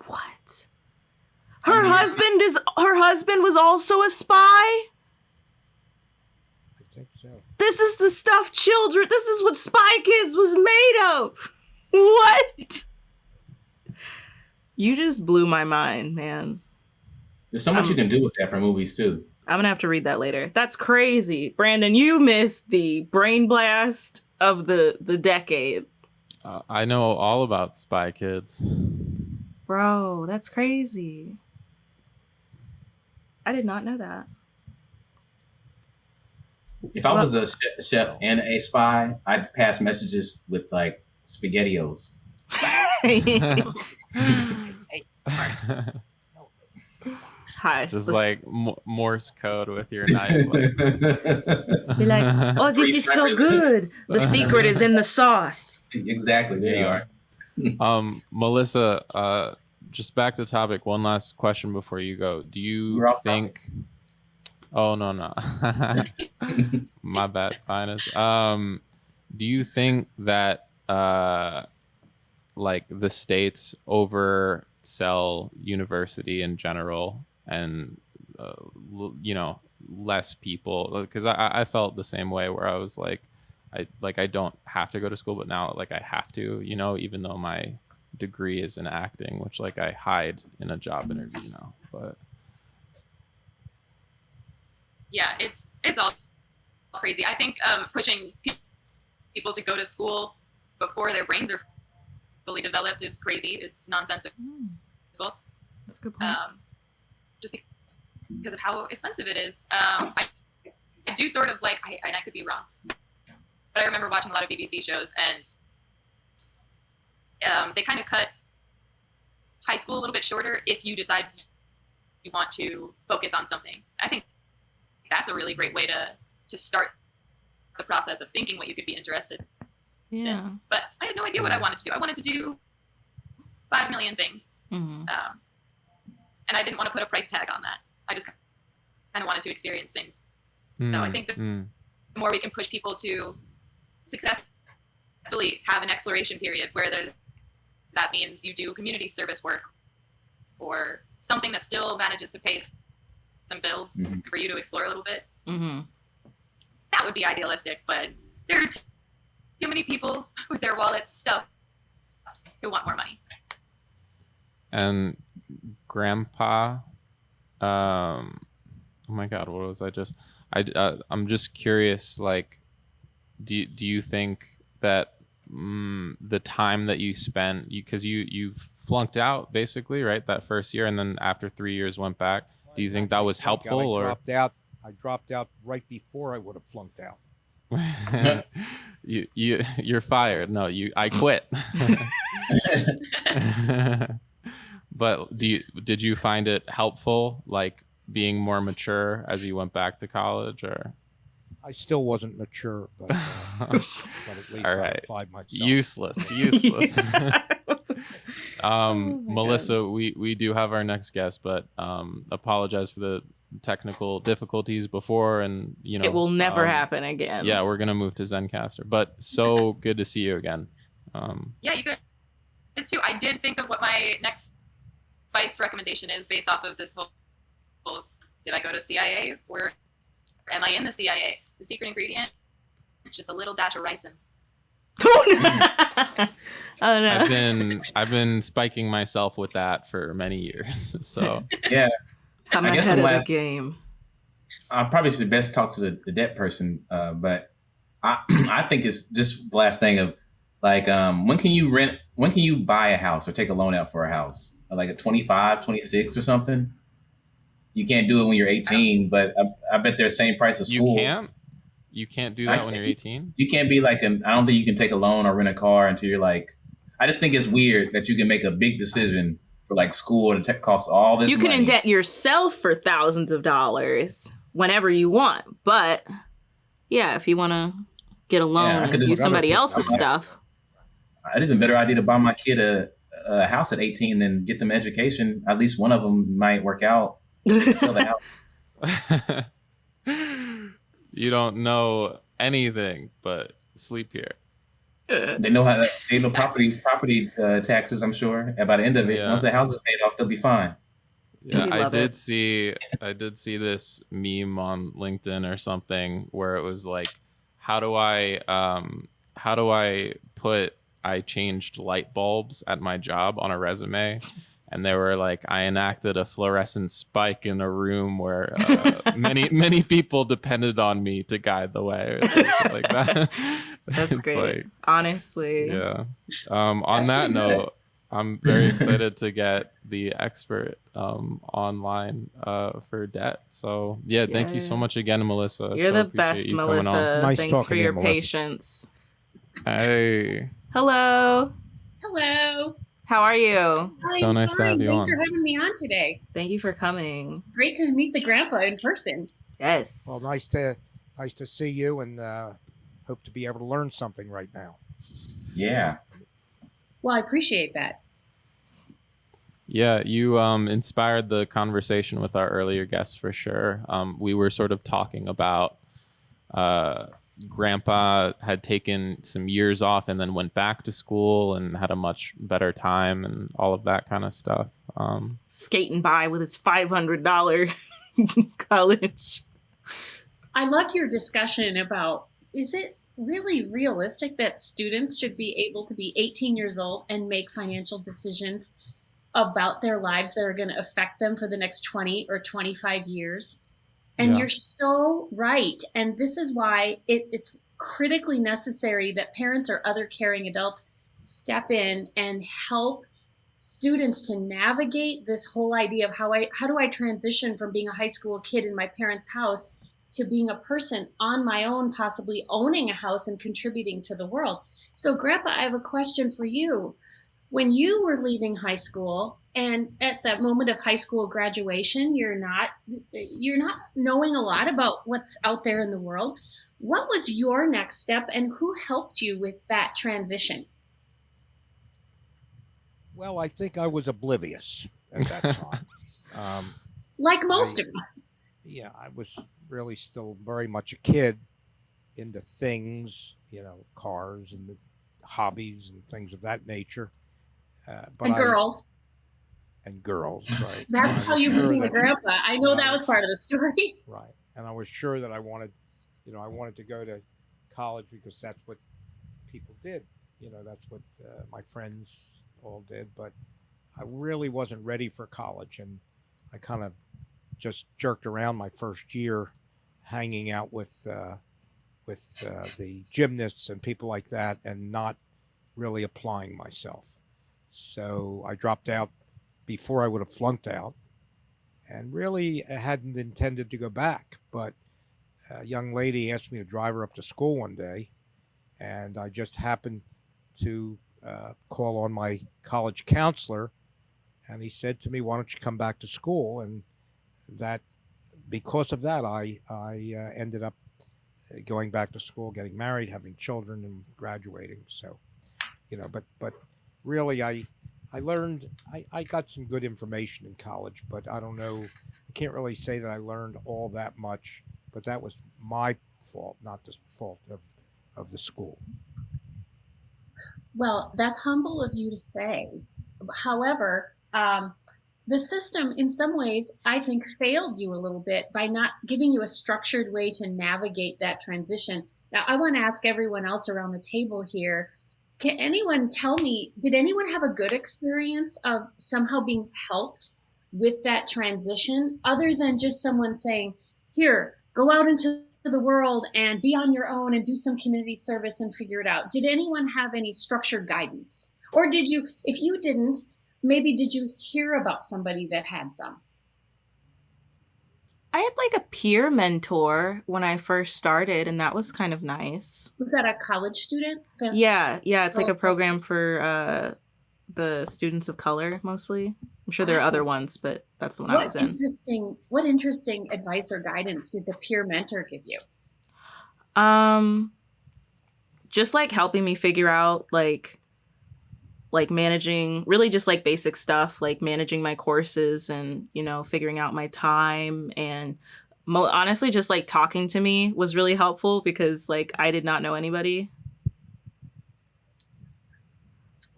What? Her husband was also a spy? I think so. This is the stuff children, this is what Spy Kids was made of. What? You just blew my mind, man. There's so much you can do with that for movies too. I'm gonna have to read that later. That's crazy. Brandon, you missed the brain blast of the decade. I know all about Spy Kids. Bro, that's crazy. I did not know that. If I was a chef and a spy, I'd pass messages with like SpaghettiOs. Hi. Just like Morse code with your knife. Like. Be like, oh, this is so good. The secret is in the sauce. Exactly. There you are. Melissa, just back to topic. One last question before you go. Do you think? Oh no. My bad, Phines. Do you think that like the states oversell university in general, and less people? Because I felt the same way, where I was like, I don't have to go to school, but now like I have to, even though my degree is in acting, which like I hide in a job interview now. But yeah, it's all crazy. I think pushing people to go to school before their brains are fully developed is crazy. It's nonsensical. That's a good point. Just because of how expensive it is. I do sort of like, and I could be wrong, but I remember watching a lot of BBC shows, and they kind of cut high school a little bit shorter if you decide you want to focus on something. I think that's a really great way to start the process of thinking what you could be interested in. But I had no idea what I wanted to do. I wanted to do 5 million things. Mm-hmm. And I didn't want to put a price tag on that. I just kind of wanted to experience things. So I think the more we can push people to successfully have an exploration period where that means you do community service work or something that still manages to pay some bills for you to explore a little bit. Mm-hmm. That would be idealistic, but there are too many people with their wallets stuffed who want more money. And Grandpa, oh my God, what was I just? I'm just curious. Like, do you think that the time that you spent, because you flunked out basically, right, that first year, and then after 3 years went back? Do you think that was helpful? I dropped out right before I would have flunked out. You're fired. No, I quit. But did you find it helpful, like being more mature as you went back to college, or? I still wasn't mature, but at least all right. I applied myself. Useless. Melissa, we do have our next guest, but apologize for the technical difficulties before, and it will never happen again. Yeah, we're gonna move to Zencaster, but so good to see you again. Yeah, you guys too. I did think of what my next spice recommendation is based off of this whole did I go to CIA or am I in the CIA? The secret ingredient, just a little dash of ricin. Oh no. I've been spiking myself with that for many years. So yeah, I'm ahead of the game. I probably should best talk to the debt person, but I think it's just the last thing of like, when can you buy a house or take a loan out for a house? Like at 25, 26 or something? You can't do it when you're 18, but I bet they're the same price as school. You can't do that when you're 18? You can't be like, I don't think you can take a loan or rent a car until you're like, I just think it's weird that you can make a big decision for like school to cost all this money. You can indebt yourself for thousands of dollars whenever you want. But yeah, if you want to get a loan and use somebody else's stuff. I'd even better idea to buy my kid a house at 18 than get them education. At least one of them might work out. Sell the house. You don't know anything but sleep here. They know how to pay the property taxes, I'm sure. And by the end of it, once the house is paid off, they'll be fine. Yeah, I did see this meme on LinkedIn or something where it was like, how do I put I changed light bulbs at my job on a resume? And they were like, I enacted a fluorescent spike in a room where many people depended on me to guide the way, or something like that. That's great. Like, honestly. Yeah. On that note, I'm very excited to get the expert online for debt. So yeah, thank you so much again, Melissa. You're So the appreciate best, you coming on. Melissa. Nice Thanks talking for to you, your Melissa. patience. Hey, Hello. Hello. How are you? so I'm nice to fine. have you Thanks on. for having me on today. Thank you for coming. Great to meet the grandpa in person. Yes. Well, nice to see you, and hope to be able to learn something right now. Yeah. Well, I appreciate that. Yeah, you inspired the conversation with our earlier guests for sure. We were sort of talking about Grandpa had taken some years off and then went back to school and had a much better time and all of that kind of stuff. Skating by with his $500 college. I loved your discussion about, is it really realistic that students should be able to be 18 years old and make financial decisions about their lives that are going to affect them for the next 20 or 25 years? And you're so right. And this is why it's critically necessary that parents or other caring adults step in and help students to navigate this whole idea of how do I transition from being a high school kid in my parents' house to being a person on my own, possibly owning a house and contributing to the world. So, Grandpa, I have a question for you. When you were leaving high school and at that moment of high school graduation, you're not knowing a lot about what's out there in the world. What was your next step and who helped you with that transition? Well, I think I was oblivious at that time. Like most of us. Yeah, I was really still very much a kid into things, cars and the hobbies and things of that nature. And girls. And girls, right. That's how you became a grandpa. I know that was part of the story. Right. And I was sure that I wanted to go to college because that's what people did. That's what my friends all did. But I really wasn't ready for college. And I kind of just jerked around my first year hanging out with the gymnasts and people like that and not really applying myself. So I dropped out before I would have flunked out, and really hadn't intended to go back. But a young lady asked me to drive her up to school one day, and I just happened to call on my college counselor, and he said to me, "Why don't you come back to school?" And that, because of that, I ended up going back to school, getting married, having children, and graduating. So, but really, I learned, I got some good information in college, but I don't know, I can't really say that I learned all that much, but that was my fault, not the fault of the school. Well, that's humble of you to say. However, the system in some ways, I think, failed you a little bit by not giving you a structured way to navigate that transition. Now, I want to ask everyone else around the table here, can anyone tell me, did anyone have a good experience of somehow being helped with that transition other than just someone saying, here, go out into the world and be on your own and do some community service and figure it out? Did anyone have any structured guidance? Or did you, if you didn't, maybe did you hear about somebody that had some? I had like a peer mentor when I first started, and that was kind of nice. Was that a college student? Yeah. It's like a program for the students of color mostly. I'm sure there are other ones, but that's the one I was in. What interesting advice or guidance did the peer mentor give you? Just like helping me figure out like managing, really just like basic stuff, like managing my courses and, figuring out my time. And honestly, just like talking to me was really helpful because like I did not know anybody.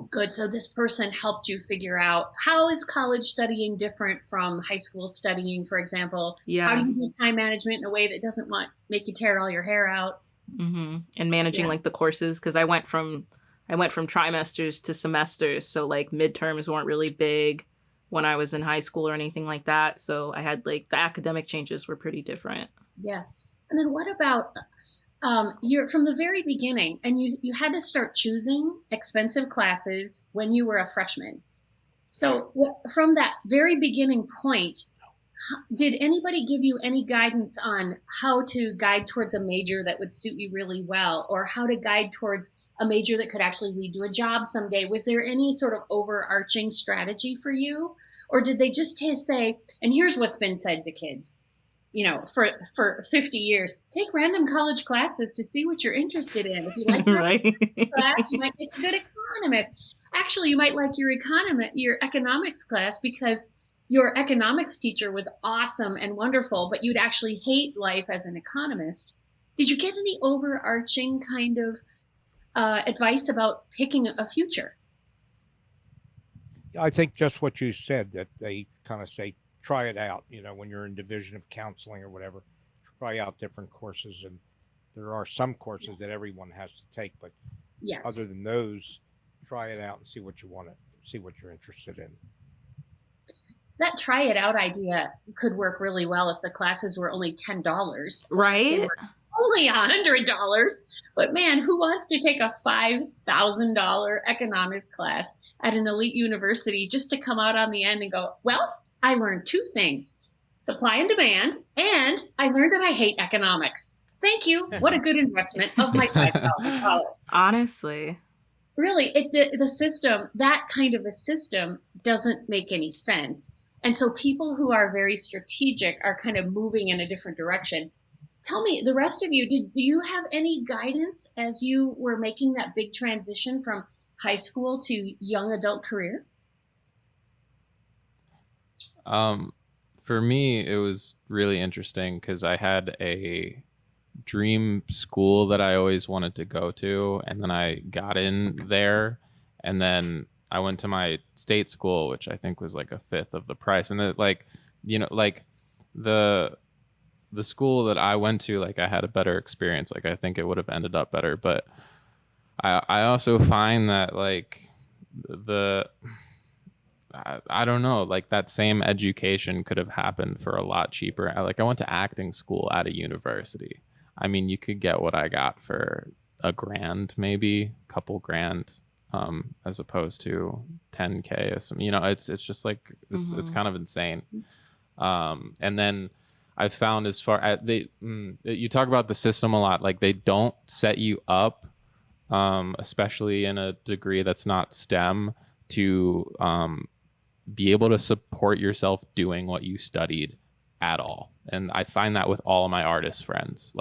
Good. So this person helped you figure out, how is college studying different from high school studying, for example? Yeah. How do you do time management in a way that doesn't make you tear all your hair out? Mm-hmm. And managing like the courses, because I went from trimesters to semesters, so like midterms weren't really big when I was in high school or anything like that. So I had like the academic changes were pretty different. Yes. And then what about you're from the very beginning, and you had to start choosing expensive classes when you were a freshman. So from that very beginning point, did anybody give you any guidance on how to guide towards a major that would suit you really well, or how to guide towards a major that could actually lead to a job someday? Was there any sort of overarching strategy for you? Or did they just say, and here's what's been said to kids, for 50 years, take random college classes to see what you're interested in. If you like your Right. class, you might make a good economist. Actually, you might like your economics class because your economics teacher was awesome and wonderful, but you'd actually hate life as an economist. Did you get any overarching kind of advice about picking a future? I think just what you said, that they kind of say, try it out, when you're in division of counseling or whatever, try out different courses. And there are some courses that everyone has to take, but yes, other than those, try it out and see what you want to see, what you're interested in. That try it out idea could work really well if the classes were only $10. Right. Only $100. But man, who wants to take a $5,000 economics class at an elite university just to come out on the end and go, well, I learned two things, supply and demand, and I learned that I hate economics. Thank you. What a good investment of my $5,000. Honestly. Really, the system, that kind of a system doesn't make any sense. And so people who are very strategic are kind of moving in a different direction. Tell me, the rest of you, do you have any guidance as you were making that big transition from high school to young adult career? For me, it was really interesting because I had a dream school that I always wanted to go to, and then I got in there, and then I went to my state school, which I think was like a fifth of the price. And it, the school that I went to, I had a better experience. I think it would have ended up better, but I also find that I don't know, that same education could have happened for a lot cheaper. I went to acting school at a university. I mean, you could get what I got for $1,000, maybe a couple grand, as opposed to $10K or something. It's just it's kind of insane. And then I've found, as far as you talk about the system a lot, they don't set you up, especially in a degree that's not STEM, to be able to support yourself doing what you studied at all. And I find that with all of my artist friends,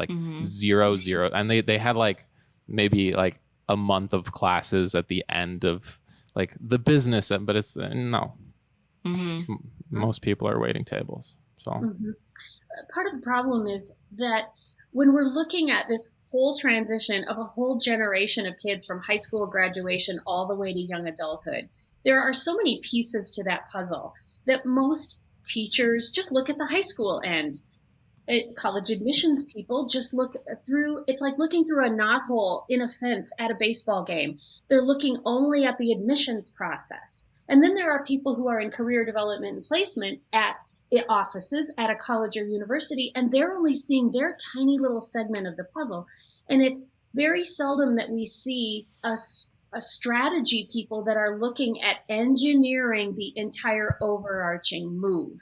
zero, and they had maybe a month of classes at the end of the business, but it's no. Mm-hmm. Most people are waiting tables. So part of the problem is that when we're looking at this whole transition of a whole generation of kids from high school graduation all the way to young adulthood, there are so many pieces to that puzzle that most teachers just look at the high school end. College admissions people just look through, it's like looking through a knothole in a fence at a baseball game. They're looking only at the admissions process. And then there are people who are in career development and placement at offices at a college or university, and they're only seeing their tiny little segment of the puzzle. And it's very seldom that we see a strategy people that are looking at engineering the entire overarching move.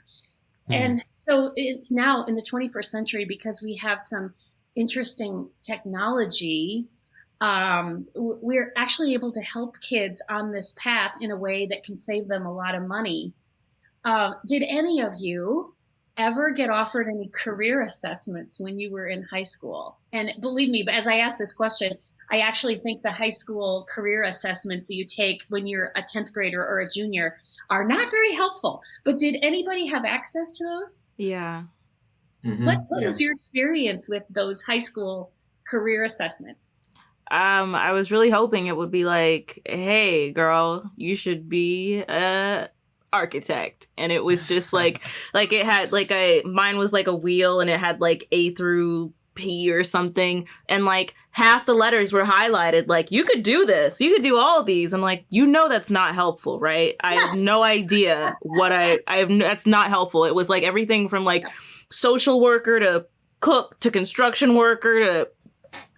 And so now in the 21st century, because we have some interesting technology, we're actually able to help kids on this path in a way that can save them a lot of money. Did any of you ever get offered any career assessments when you were in high school? And believe me, but as I ask this question, I actually think the high school career assessments that you take when you're a 10th grader or a junior are not very helpful. But did anybody have access to those? Yeah. Mm-hmm. What was your experience with those high school career assessments? I was really hoping it would be hey, girl, you should be a architect. And it was just it had mine was a wheel, and it had A through P or something, and half the letters were highlighted, you could do this, you could do all of these. I'm that's not helpful, right? I have no idea what I have. That's not helpful. It was everything from social worker to cook to construction worker to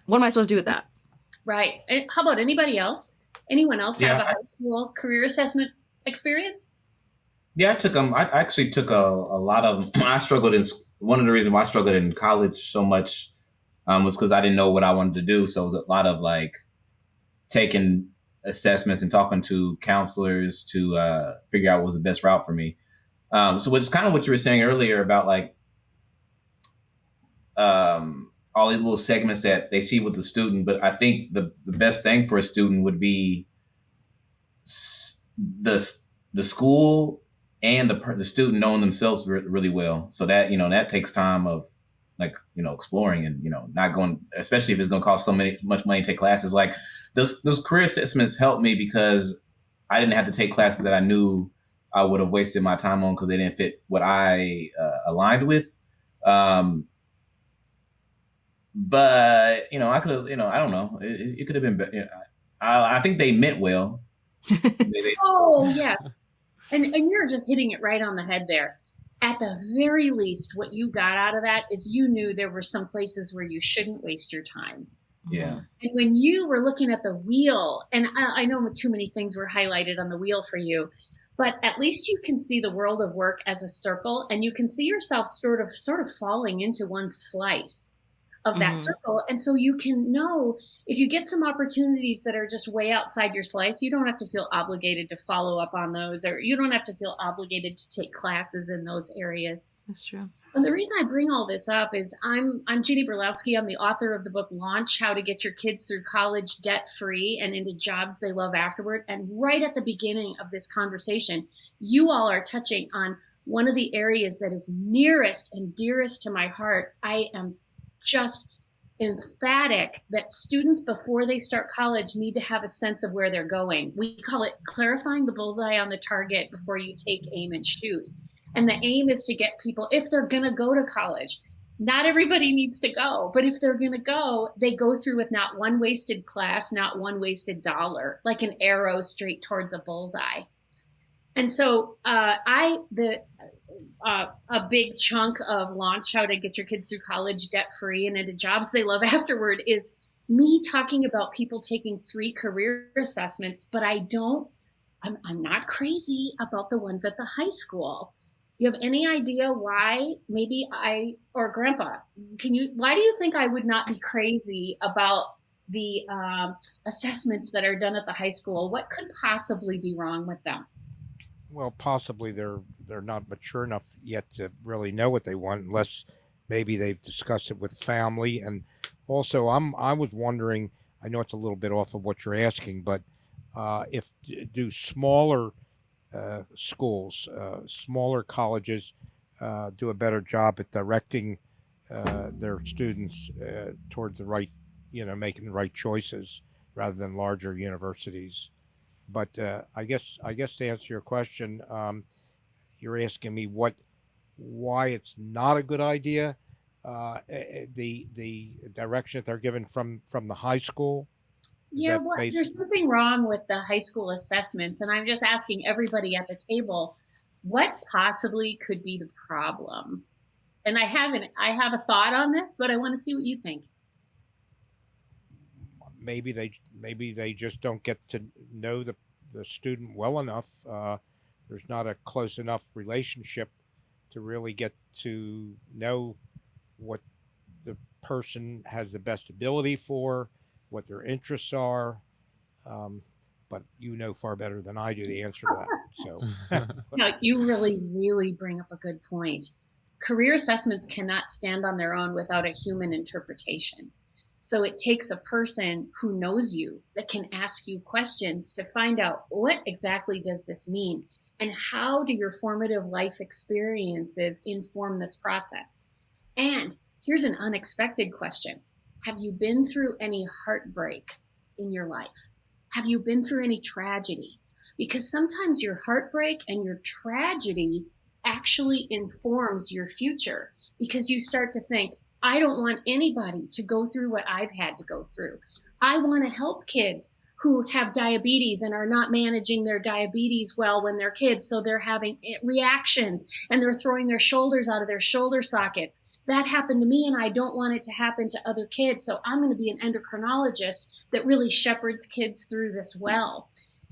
What am I supposed to do with that? Right. And how about anybody else? Anyone else Yeah, have a high school career assessment experience? Yeah, I took them. I actually took a lot of them. I struggled one of the reasons why I struggled in college so much was because I didn't know what I wanted to do. So it was a lot of like taking assessments and talking to counselors to figure out what was the best route for me. So it's kind of what you were saying earlier about like all these little segments that they see with the student. But I think the best thing for a student would be the school and the student knowing themselves really well. So that, that takes time of like, exploring and, not going, especially if it's going to cost much money to take classes. Like those career assessments helped me because I didn't have to take classes that I knew I would have wasted my time on because they didn't fit what I aligned with. But, I could have, I don't know. It could have been better. I think they meant well. Oh, yes. And you're just hitting it right on the head there. At the very least, what you got out of that is you knew there were some places where you shouldn't waste your time. Yeah. And when you were looking at the wheel, and I know too many things were highlighted on the wheel for you, but at least you can see the world of work as a circle, and you can see yourself sort of falling into one slice of that circle. And so you can know if you get some opportunities that are just way outside your slice, you don't have to feel obligated to follow up on those, or you don't have to feel obligated to take classes in those areas. That's true. And the reason I bring all this up is I'm Jeannie Burlowski. I'm the author of the book Launch: How to Get Your Kids Through College Debt-Free and Into Jobs They Love Afterward. And right at the beginning of this conversation, you all are touching on one of the areas that is nearest and dearest to my heart. I am just emphatic that students before they start college need to have a sense of where they're going. We call it clarifying the bullseye on the target before you take aim and shoot. And the aim is to get people, if they're going to go to college, not everybody needs to go, but if they're going to go, they go through with not one wasted class, not one wasted dollar, like an arrow straight towards a bullseye. And so a big chunk of Launch: How to Get Your Kids Through College Debt-Free and Into Jobs They Love Afterward is me talking about people taking 3 career assessments, but I'm not crazy about the ones at the high school. You have any idea why? Maybe or Grandpa, why do you think I would not be crazy about the assessments that are done at the high school? What could possibly be wrong with them? Well, possibly they're not mature enough yet to really know what they want, unless maybe they've discussed it with family. And also, I was wondering, I know it's a little bit off of what you're asking, but if do smaller schools, smaller colleges do a better job at directing their students towards the right, making the right choices rather than larger universities. But I guess to answer your question, you're asking me why it's not a good idea. The direction that they're given from the high school. Yeah, there's something wrong with the high school assessments, and I'm just asking everybody at the table, what possibly could be the problem? And I have a thought on this, but I want to see what you think. Maybe they just don't get to know the student well enough. There's not a close enough relationship to really get to know what the person has the best ability for, what their interests are. But you know far better than I do the answer to that. So no, you really, really bring up a good point. Career assessments cannot stand on their own without a human interpretation. So it takes a person who knows you, that can ask you questions to find out, what exactly does this mean? And how do your formative life experiences inform this process? And here's an unexpected question. Have you been through any heartbreak in your life? Have you been through any tragedy? Because sometimes your heartbreak and your tragedy actually informs your future, because you start to think, I don't want anybody to go through what I've had to go through. I want to help kids who have diabetes and are not managing their diabetes well when they're kids, so they're having reactions and they're throwing their shoulders out of their shoulder sockets. that happened to me and I don't want it to happen to other kids. So I'm going to be an endocrinologist that really shepherds kids through this well.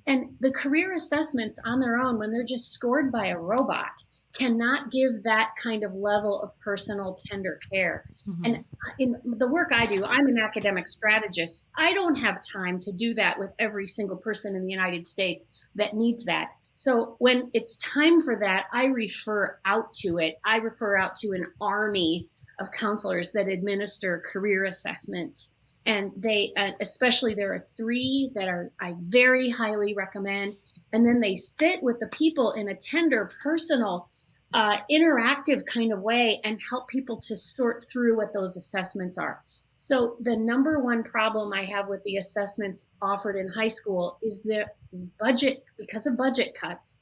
And the career assessments on their own, when they're just scored by a robot, cannot give that kind of level of personal, tender care. Mm-hmm. And in the work I do, I'm an academic strategist. I don't have time to do that with every single person in the United States that needs that. So when it's time for that, I refer out to it. I refer out to an army of counselors that administer career assessments. And they, especially there are 3 that I very highly recommend. And then they sit with the people in a tender, personal, interactive kind of way and help people to sort through what those assessments are. So the number one problem I have with the assessments offered in high school is the budget. Because of budget cuts,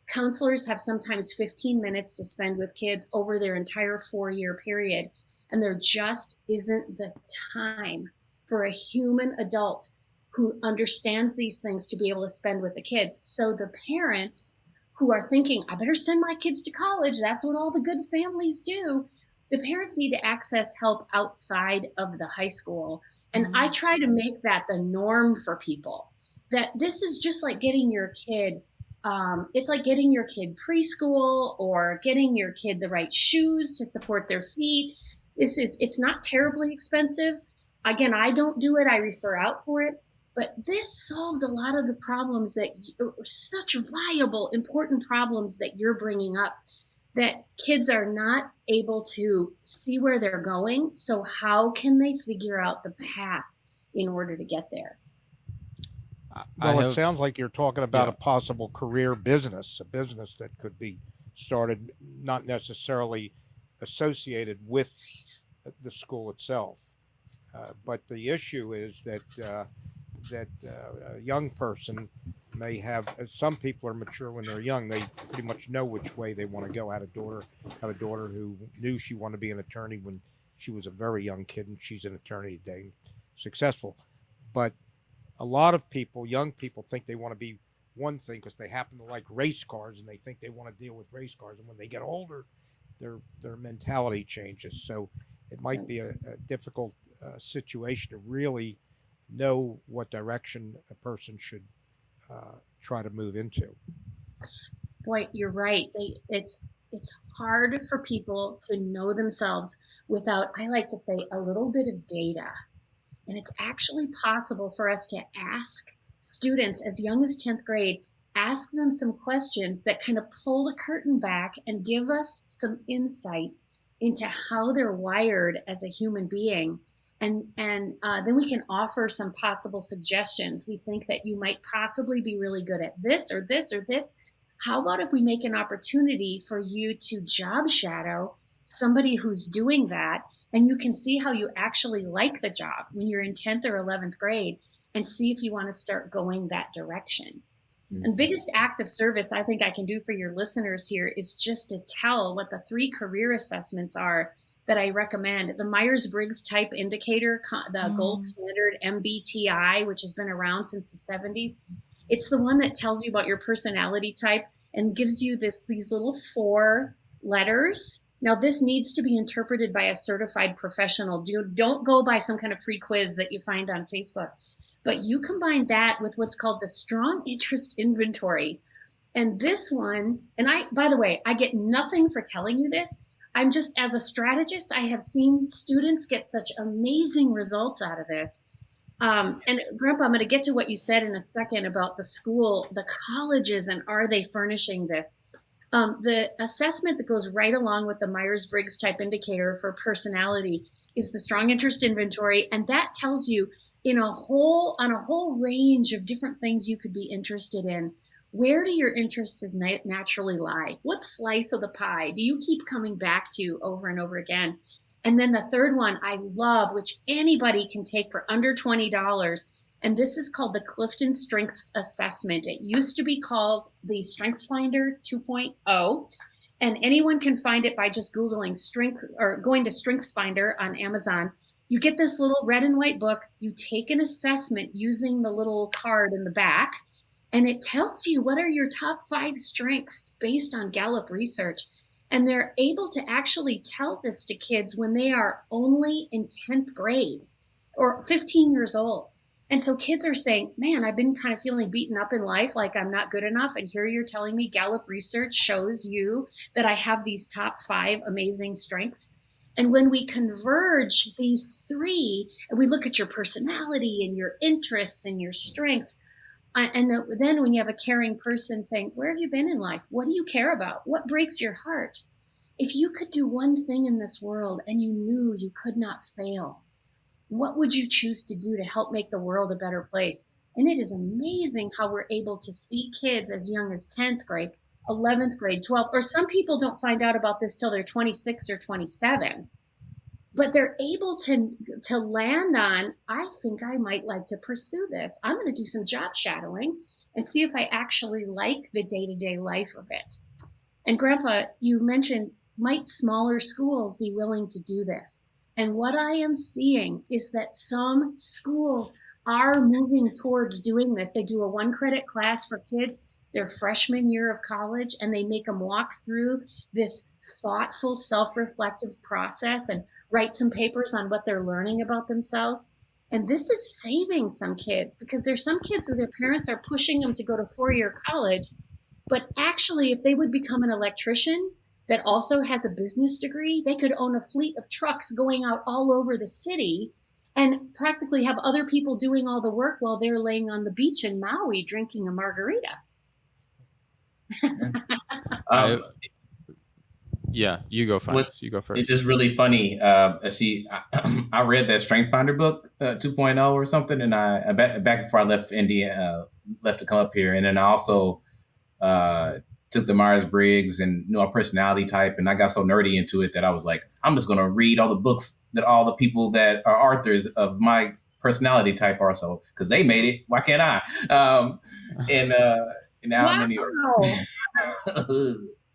counselors have sometimes 15 minutes to spend with kids over their entire 4-year period. And there just isn't the time for a human adult who understands these things to be able to spend with the kids. So the parents who are thinking, I better send my kids to college, that's what all the good families do, the parents need to access help outside of the high school. And I try to make that the norm for people, that this is just like getting your kid, it's like getting your kid preschool or getting your kid the right shoes to support their feet. It's not terribly expensive. Again, I don't do it, I refer out for it. But this solves a lot of the problems that such viable, important problems that you're bringing up, that kids are not able to see where they're going. So how can they figure out the path in order to get there? Well, it sounds like you're talking about a possible career business, a business that could be started, not necessarily associated with the school itself. But the issue is that a young person may have, some people are mature when they're young. They pretty much know which way they want to go. I had a daughter who knew she wanted to be an attorney when she was a very young kid, and she's an attorney today, successful. But a lot of people, young people, think they want to be one thing because they happen to like race cars and they think they want to deal with race cars. And when they get older, their mentality changes. So it might be a difficult situation to really know what direction a person should try to move into. Boy, you're right. It's hard for people to know themselves without, I like to say, a little bit of data. And it's actually possible for us to ask students as young as 10th grade, ask them some questions that kind of pull the curtain back and give us some insight into how they're wired as a human being. And then we can offer some possible suggestions. We think that you might possibly be really good at this or this or this. How about if we make an opportunity for you to job shadow somebody who's doing that, and you can see how you actually like the job when you're in 10th or 11th grade and see if you want to start going that direction. Mm-hmm. And biggest act of service I think I can do for your listeners here is just to tell what the 3 career assessments are that I recommend. The Myers-Briggs Type Indicator, the gold standard MBTI, which has been around since the 70s. It's the one that tells you about your personality type and gives you these little 4 letters. Now, this needs to be interpreted by a certified professional. Don't go by some kind of free quiz that you find on Facebook. But you combine that with what's called the Strong Interest Inventory. And this one, and by the way, I get nothing for telling you this. I'm just, as a strategist, I have seen students get such amazing results out of this. And Grandpa, I'm going to get to what you said in a second about the school, the colleges, and are they furnishing this? The assessment that goes right along with the Myers-Briggs Type Indicator for personality is the Strong Interest Inventory, and that tells you on a whole range of different things you could be interested in. Where do your interests naturally lie? What slice of the pie do you keep coming back to over and over again? And then the third one I love, which anybody can take for under $20, and this is called the Clifton Strengths Assessment. It used to be called the StrengthsFinder 2.0, and anyone can find it by just Googling strength or going to StrengthsFinder on Amazon. You get this little red and white book. You take an assessment using the little card in the back, and it tells you what are your top 5 strengths based on Gallup research. And they're able to actually tell this to kids when they are only in 10th grade or 15 years old. And so kids are saying, man, I've been kind of feeling beaten up in life, like I'm not good enough. And here you're telling me Gallup research shows you that I have these top 5 amazing strengths. And when we converge these 3, and we look at your personality and your interests and your strengths, and then when you have a caring person saying, where have you been in life? What do you care about? What breaks your heart? If you could do one thing in this world and you knew you could not fail, what would you choose to do to help make the world a better place? And it is amazing how we're able to see kids as young as 10th grade, 11th grade, 12th, or some people don't find out about this till they're 26 or 27. But they're able to land on, I think I might like to pursue this. I'm going to do some job shadowing and see if I actually like the day-to-day life of it. And Grandpa, you mentioned, might smaller schools be willing to do this? And what I am seeing is that some schools are moving towards doing this. They do a 1-credit class for kids their freshman year of college, and they make them walk through this thoughtful, self-reflective process and write some papers on what they're learning about themselves. And this is saving some kids, because there's some kids who their parents are pushing them to go to 4-year college. But actually, if they would become an electrician that also has a business degree, they could own a fleet of trucks going out all over the city and practically have other people doing all the work while they're laying on the beach in Maui drinking a margarita. Yeah, you go first. You go first. It's just really funny. I read that Strength Finder book 2.0 or something, and I back before I left India, left to come up here, and then I also took the Myers-Briggs and knew our personality type, and I got so nerdy into it that I was like, I'm just gonna read all the books that all the people that are authors of my personality type are, so because they made it, why can't I? And now I'm in New York.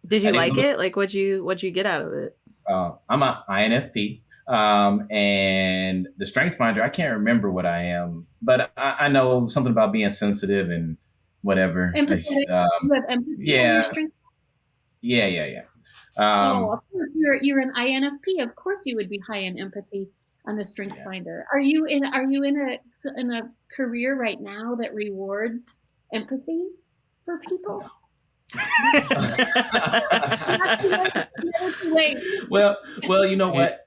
Did you like it? Like, what'd you get out of it? I'm an INFP, and the Strength Finder, I can't remember what I am, but I know something about being sensitive and whatever. Empathy. Yeah. Of course, you're an INFP. Of course, you would be high in empathy on the Strengths Finder. Are you in a career right now that rewards empathy for people? Well, you know what?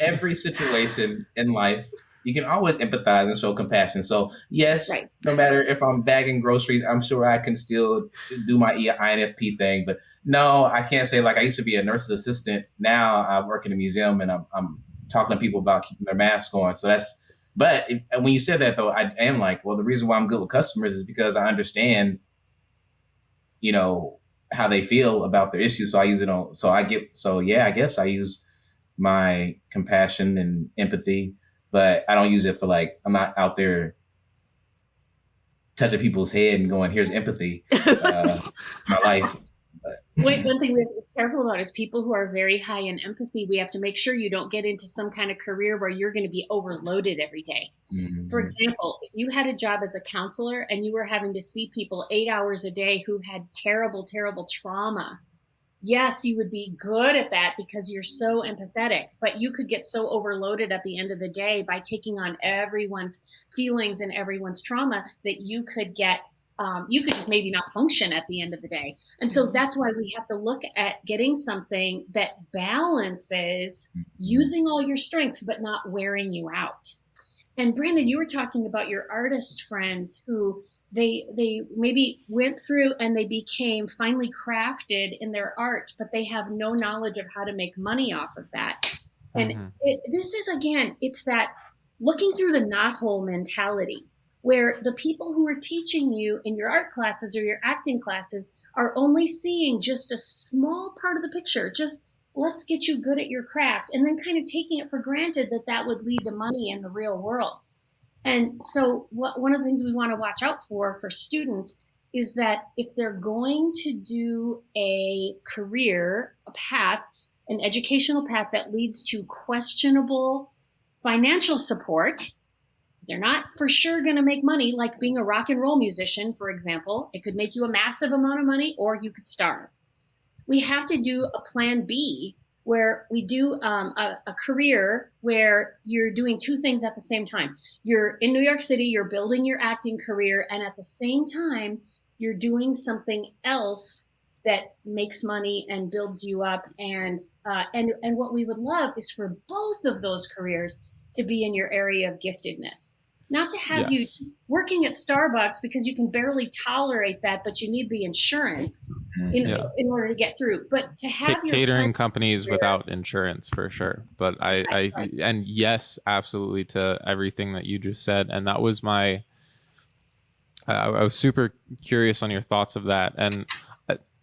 Every situation in life, you can always empathize and show compassion. So yes, right. No matter if I'm bagging groceries, I'm sure I can still do my INFP thing. But no, I can't say, like, I used to be a nurse's assistant. Now I work in a museum and I'm talking to people about keeping their masks on. So but when you said that though, I am like, well, the reason why I'm good with customers is because I understand, how they feel about their issues. So I use it I guess I use my compassion and empathy, but I don't use it for, like, I'm not out there touching people's head and going, here's empathy, my life. One thing we have to be careful about is people who are very high in empathy. We have to make sure you don't get into some kind of career where you're going to be overloaded every day. Mm-hmm. For example, if you had a job as a counselor and you were having to see people 8 hours a day who had terrible, terrible trauma, yes, you would be good at that because you're so empathetic, but you could get so overloaded at the end of the day by taking on everyone's feelings and everyone's trauma that you could just maybe not function at the end of the day. And so that's why we have to look at getting something that balances using all your strengths, but not wearing you out. And Brandon, you were talking about your artist friends who they maybe went through and they became finely crafted in their art, but they have no knowledge of how to make money off of that. And this is, again, it's that looking through the knothole mentality, where the people who are teaching you in your art classes or your acting classes are only seeing just a small part of the picture. Just let's get you good at your craft, and then kind of taking it for granted that would lead to money in the real world. And so one of the things we want to watch out for students is that if they're going to do a career, a path, an educational path that leads to questionable financial support, they're not for sure going to make money, like being a rock and roll musician, for example. It could make you a massive amount of money, or you could starve. we have to do a plan B where we do a career where you're doing two things at the same time. You're in New York City, you're building your acting career, and at the same time, you're doing something else that makes money and builds you up. And what we would love is for both of those careers to be in your area of giftedness. Not to have you working at Starbucks because you can barely tolerate that, but you need the insurance in order to get through. But to have your catering companies without insurance for sure. But I and yes, absolutely to everything that you just said. And that was my. I was super curious on your thoughts of that. And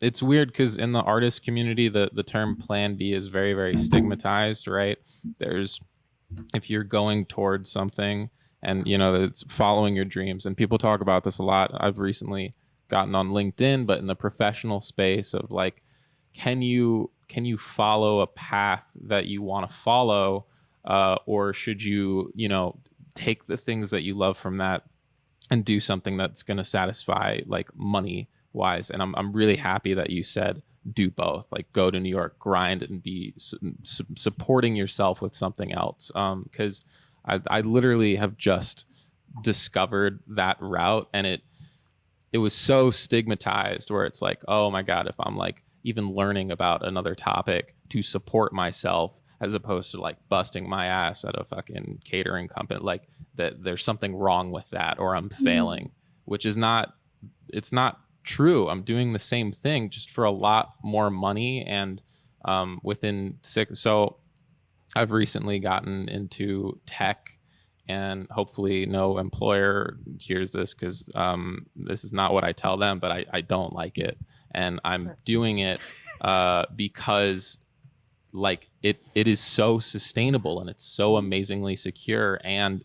it's weird because in the artist community, the term Plan B is very, very stigmatized, right? If you're going towards something and, you know, it's following your dreams, and people talk about this a lot. I've recently gotten on LinkedIn, but in the professional space of like, can you follow a path that you want to follow, or should you, you know, take the things that you love from that and do something that's going to satisfy like money wise? And I'm really happy that you said do both, like go to New York, grind, and be supporting yourself with something else. Because I literally have just discovered that route, and it was so stigmatized where it's like, oh my God, if I'm like even learning about another topic to support myself as opposed to like busting my ass at a fucking catering company, like that there's something wrong with that, or I'm failing, which is not, it's not true. I'm doing the same thing just for a lot more money and within 6. So I've recently gotten into tech, and hopefully no employer hears this because this is not what I tell them, but I don't like it. And I'm doing it because like it is so sustainable and it's so amazingly secure. And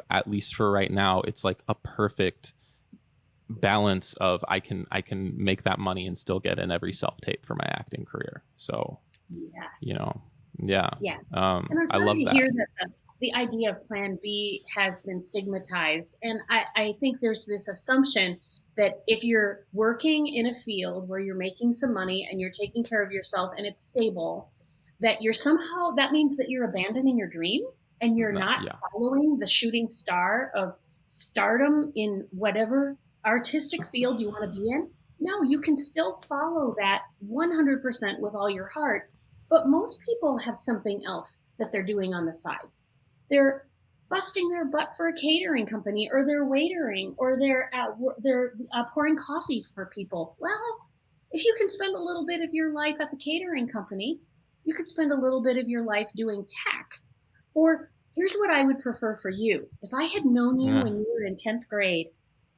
at least for right now, it's like a perfect balance of I can make that money and still get in every self-tape for my acting career. So, you know, yeah. Yes. And I'm I love sorry to that. hear that the idea of Plan B has been stigmatized. And I think there's this assumption that if you're working in a field where you're making some money and you're taking care of yourself and it's stable, that you're somehow, that means that you're abandoning your dream and you're not following the shooting star of stardom in whatever artistic field you want to be in. No, you can still follow that 100% with all your heart. But most people have something else that they're doing on the side. They're busting their butt for a catering company, or they're waitering, or they're pouring coffee for people. Well, if you can spend a little bit of your life at the catering company, you could spend a little bit of your life doing tech. Or here's what I would prefer for you. If I had known you when you were in 10th grade,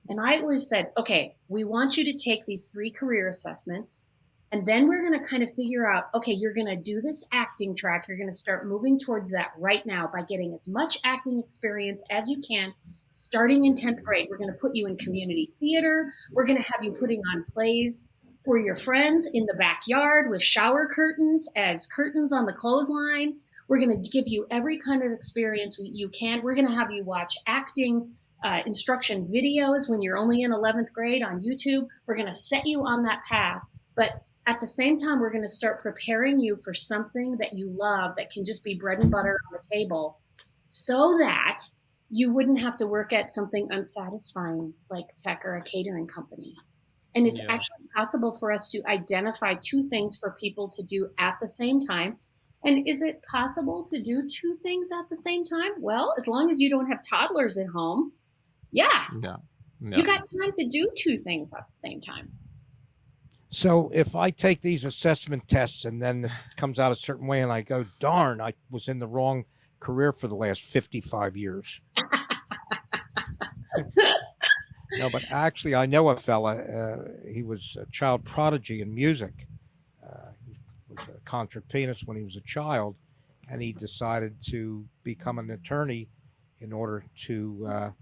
and I always said, okay, we want you to take these 3 career assessments, and then we're going to kind of figure out, okay, you're going to do this acting track. You're going to start moving towards that right now by getting as much acting experience as you can. Starting in 10th grade, we're going to put you in community theater. We're going to have you putting on plays for your friends in the backyard with shower curtains as curtains on the clothesline. We're going to give you every kind of experience you can. We're going to have you watch acting instruction videos when you're only in 11th grade on YouTube. We're going to set you on that path. But at the same time, we're going to start preparing you for something that you love that can just be bread and butter on the table, so that you wouldn't have to work at something unsatisfying like tech or a catering company. And it's actually possible for us to identify 2 things for people to do at the same time. And is it possible to do 2 things at the same time? Well, as long as you don't have toddlers at home, you got time to do 2 things at the same time. So if I take these assessment tests and then it comes out a certain way and I go, darn, I was in the wrong career for the last 55 years. No, but actually I know a fella, he was a child prodigy in music. He was a concert pianist when he was a child, and he decided to become an attorney in order to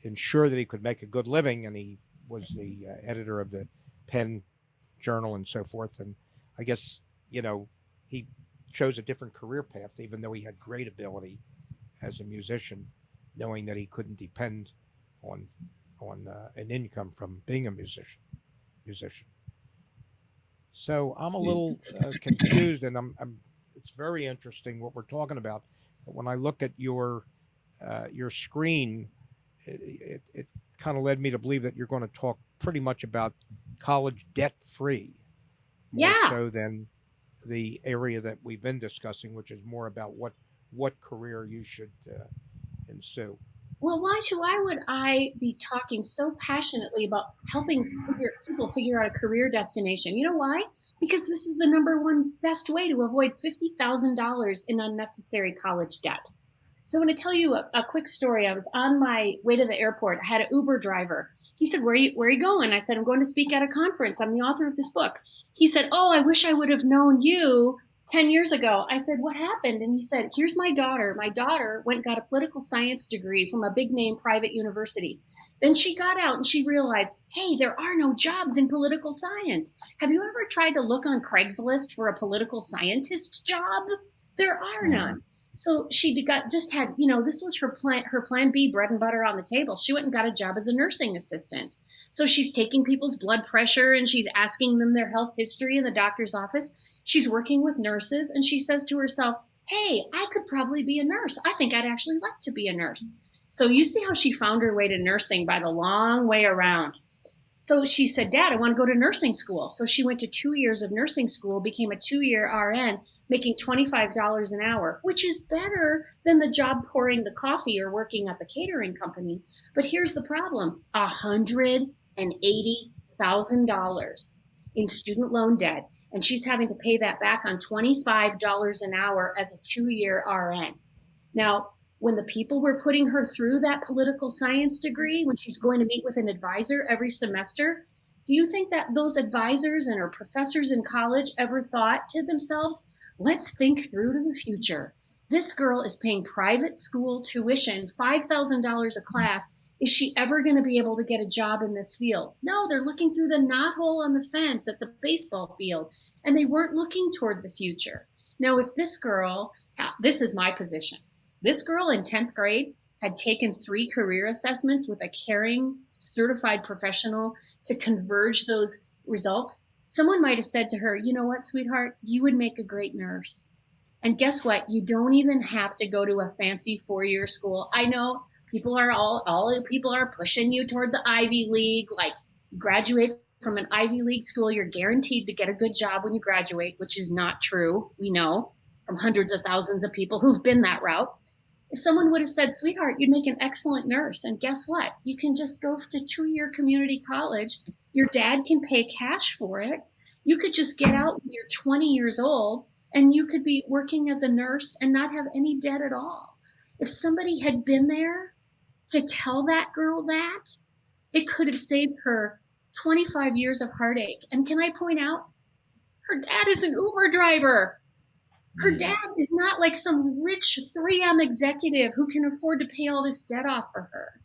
ensure that he could make a good living. And he was the editor of the Penn Journal and so forth. And I guess, you know, he chose a different career path, even though he had great ability as a musician, knowing that he couldn't depend on an income from being a musician. So I'm a little confused, and it's very interesting what we're talking about. But when I look at your screen, it kind of led me to believe that you're going to talk pretty much about college debt free, more Yeah. so than the area that we've been discussing, which is more about what career you should ensue. Well, why would I be talking so passionately about helping people figure out a career destination? You know why? Because this is the number one best way to avoid $50,000 in unnecessary college debt. So I'm going to tell you a quick story. I was on my way to the airport. I had an Uber driver. He said, where are you going? I said, I'm going to speak at a conference. I'm the author of this book. He said, oh, I wish I would have known you 10 years ago. I said, what happened? And he said, here's my daughter. My daughter went and got a political science degree from a big name private university. Then she got out and she realized, hey, there are no jobs in political science. Have you ever tried to look on Craigslist for a political scientist job? There are none. So she just had, this was her plan B, bread and butter on the table. She went and got a job as a nursing assistant. So she's taking people's blood pressure and she's asking them their health history in the doctor's office. She's working with nurses and she says to herself, hey, I could probably be a nurse. I think I'd actually like to be a nurse. So you see how she found her way to nursing by the long way around. So she said, Dad, I want to go to nursing school. So she went to 2 years of nursing school, became a 2-year RN, making $25 an hour, which is better than the job pouring the coffee or working at the catering company. But here's the problem, $180,000 in student loan debt. And she's having to pay that back on $25 an hour as a 2-year RN. Now, when the people were putting her through that political science degree, when she's going to meet with an advisor every semester, do you think that those advisors and her professors in college ever thought to themselves, let's think through to the future. This girl is paying private school tuition, $5,000 a class. Is she ever going to be able to get a job in this field? No, they're looking through the knothole on the fence at the baseball field, and they weren't looking toward the future. Now, if this girl, this is my position. This girl in 10th grade had taken 3 career assessments with a caring, certified professional to converge those results. Someone might have said to her, you know what, sweetheart, you would make a great nurse. And guess what? You don't even have to go to a fancy 4-year school. I know people are all people are pushing you toward the Ivy League. Like, you graduate from an Ivy League school, you're guaranteed to get a good job when you graduate, which is not true. We know from hundreds of thousands of people who've been that route. If someone would have said, sweetheart, you'd make an excellent nurse. And guess what? You can just go to 2-year community college. Your dad can pay cash for it. You could just get out when you're 20 years old and you could be working as a nurse and not have any debt at all. If somebody had been there to tell that girl that, it could have saved her 25 years of heartache. And can I point out, her dad is an Uber driver. Her dad is not like some rich 3M executive who can afford to pay all this debt off for her.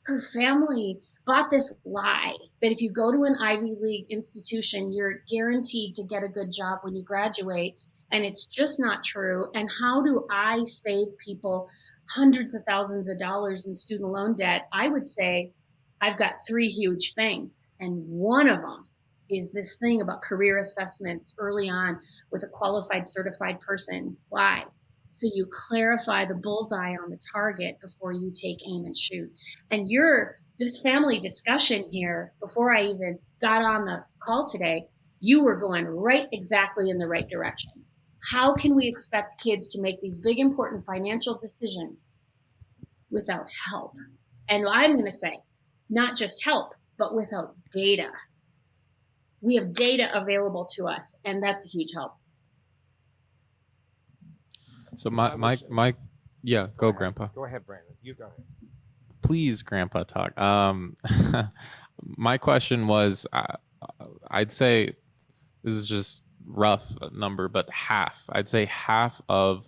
Her family bought this lie that if you go to an Ivy League institution, you're guaranteed to get a good job when you graduate. And it's just not true. And how do I save people hundreds of thousands of dollars in student loan debt? I would say I've got 3 huge things. And one of them is this thing about career assessments early on with a qualified certified person. Why? So you clarify the bullseye on the target before you take aim and shoot. And this family discussion here, before I even got on the call today, you were going exactly in the right direction. How can we expect kids to make these big, important financial decisions without help? And I'm going to say, not just help, but without data. We have data available to us, and that's a huge help. So my yeah, go Grandpa. Go ahead, Brandon. You go ahead. Please, Grandpa, talk. My question was, I'd say this is just rough number, but I'd say half of,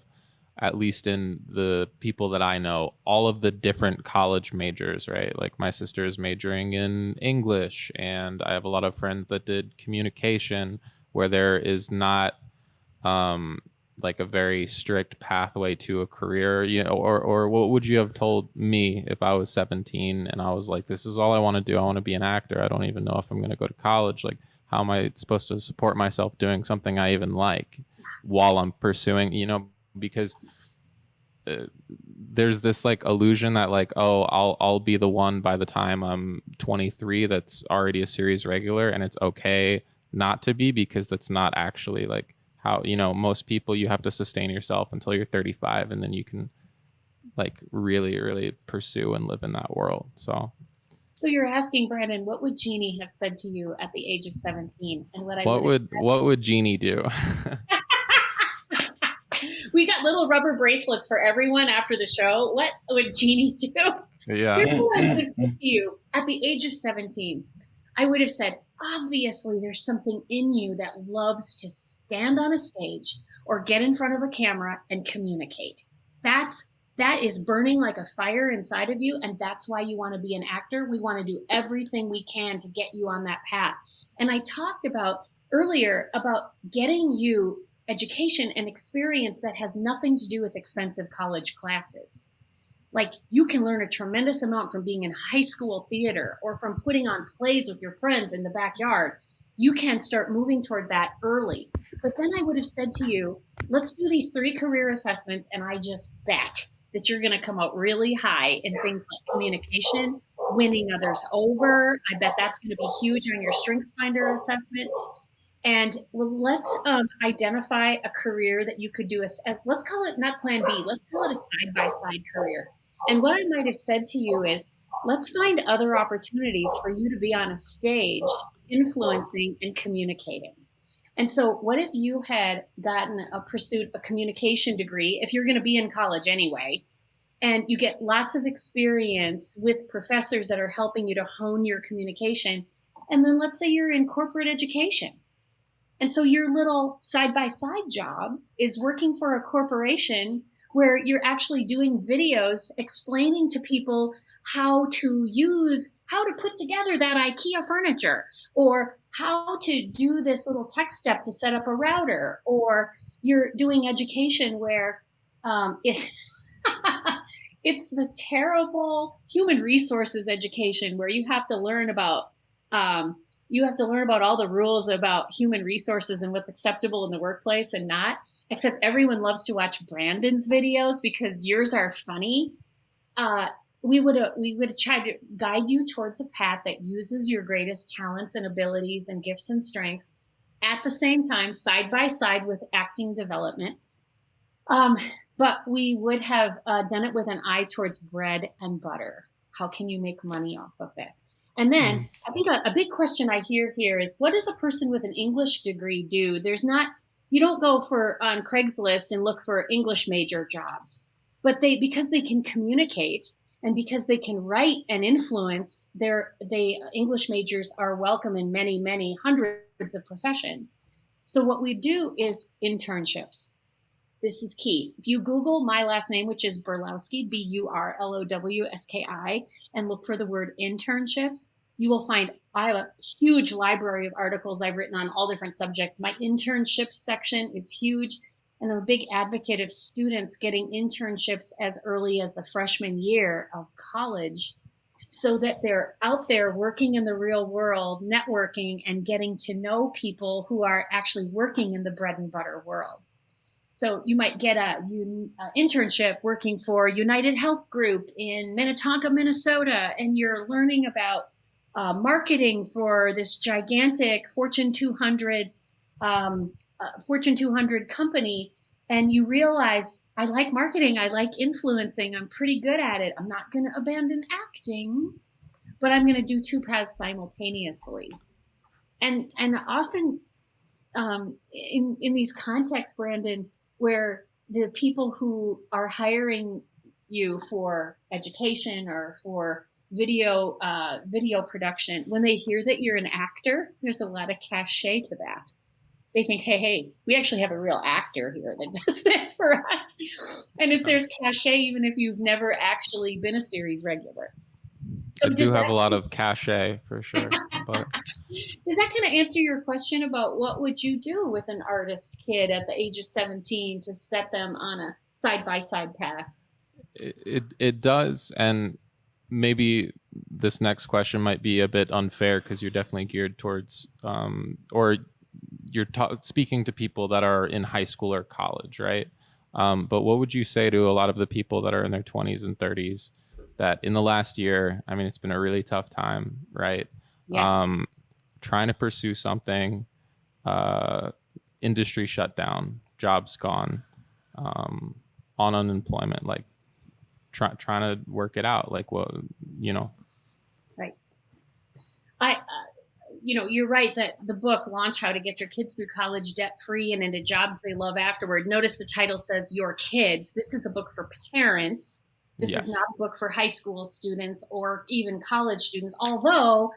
at least in the people that I know, all of the different college majors, right? Like my sister is majoring in English, and I have a lot of friends that did communication, where there is not like a very strict pathway to a career, or what would you have told me if I was 17 and I was like, this is all I want to do. I want to be an actor. I don't even know if I'm going to go to college. Like, how am I supposed to support myself doing something I even like while I'm pursuing, because there's this like illusion that like, oh, I'll be the one by the time I'm 23 that's already a series regular, and it's okay not to be, because that's not actually like how, most people, you have to sustain yourself until you're 35, and then you can like really, really pursue and live in that world. So you're asking, Brandon, what would Jeannie have said to you at the age of 17? And what would Jeannie do? We got little rubber bracelets for everyone after the show. What would Jeannie do? Yeah. Here's what I would have said to you at the age of 17. I would have said, obviously, there's something in you that loves to stand on a stage or get in front of a camera and communicate. That is burning like a fire inside of you, and that's why you want to be an actor. We want to do everything we can to get you on that path. And I talked about earlier about getting you education and experience that has nothing to do with expensive college classes. Like, you can learn a tremendous amount from being in high school theater or from putting on plays with your friends in the backyard. You can start moving toward that early. But then I would have said to you, let's do these 3 career assessments, and I just bet that you're going to come out really high in things like communication, winning others over. I bet that's going to be huge on your StrengthsFinder assessment. And let's identify a career that you could do. Let's call it not plan B. Let's call it a side-by-side career. And what I might have said to you is, let's find other opportunities for you to be on a stage, influencing and communicating. And so what if you had pursued a communication degree, if you're going to be in college anyway, and you get lots of experience with professors that are helping you to hone your communication. And then let's say you're in corporate education. And so your little side-by-side job is working for a corporation where you're actually doing videos explaining to people how to put together that IKEA furniture, or how to do this little tech step to set up a router, or you're doing education where it's the terrible human resources education where you have to learn about all the rules about human resources and what's acceptable in the workplace and not, except everyone loves to watch Brandon's videos because yours are funny. We would have tried to guide you towards a path that uses your greatest talents and abilities and gifts and strengths at the same time, side by side with acting development. But we would have done it with an eye towards bread and butter. How can you make money off of this? And then I think a big question I hear here is, what does a person with an English degree do? You don't go on Craigslist and look for English major jobs, but because they can communicate and because they can write and influence, English majors are welcome in many, many hundreds of professions. So what we do is internships. This is key. If you Google my last name, which is Burlowski, Burlowski, and look for the word internships, you will find I have a huge library of articles I've written on all different subjects. My internships section is huge, and I'm a big advocate of students getting internships as early as the freshman year of college so that they're out there working in the real world, networking, and getting to know people who are actually working in the bread and butter world. So you might get an internship working for United Health Group in Minnetonka, Minnesota, and you're learning about marketing for this gigantic Fortune 200 company, and you realize, I like marketing, I like influencing, I'm pretty good at it. I'm not going to abandon acting, but I'm going to do 2 paths simultaneously. And often in these contexts, Brandon, where the people who are hiring you for education or for video production, when they hear that you're an actor, there's a lot of cachet to that. They think, hey, we actually have a real actor here that does this for us. And if there's cachet, even if you've never actually been a series regular. So I do have a lot of cachet for sure. But does that kind of answer your question about what would you do with an artist kid at the age of 17 to set them on a side-by-side path? It does. And maybe this next question might be a bit unfair because you're definitely geared towards, or you're speaking to people that are in high school or college, right? But what would you say to a lot of the people that are in their 20s and 30s that in the last year, I mean, it's been a really tough time, right? Yes. Trying to pursue something, industry shut down, jobs gone, on unemployment, like trying to work it out, like what, you know. Right. You're right that the book Launch How to Get Your Kids Through College Debt Free and Into Jobs They Love Afterward. Notice the title says Your Kids. This is a book for parents. This is not a book for high school students or even college students, although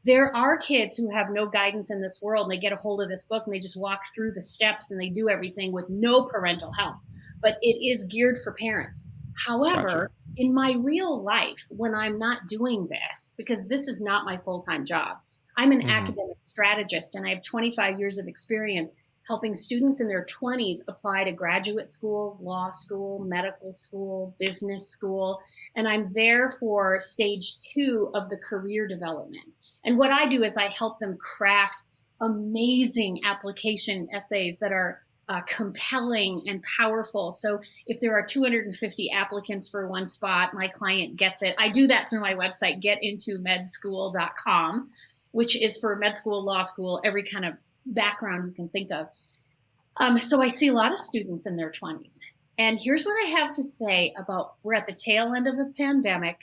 there are kids who have no guidance in this world and they get a hold of this book and they just walk through the steps and they do everything with no parental help. But it is geared for parents. However, in my real life, when I'm not doing this, because this is not my full-time job, I'm an academic strategist and I have 25 years of experience helping students in their 20s apply to graduate school, law school, medical school, business school. And I'm there for stage 2 of the career development. And what I do is I help them craft amazing application essays that are compelling and powerful. So if there are 250 applicants for one spot, my client gets it. I do that through my website, getintomedschool.com, which is for med school, law school, every kind of background you can think of. So I see a lot of students in their 20s. And here's what I have to say about, we're at the tail end of a pandemic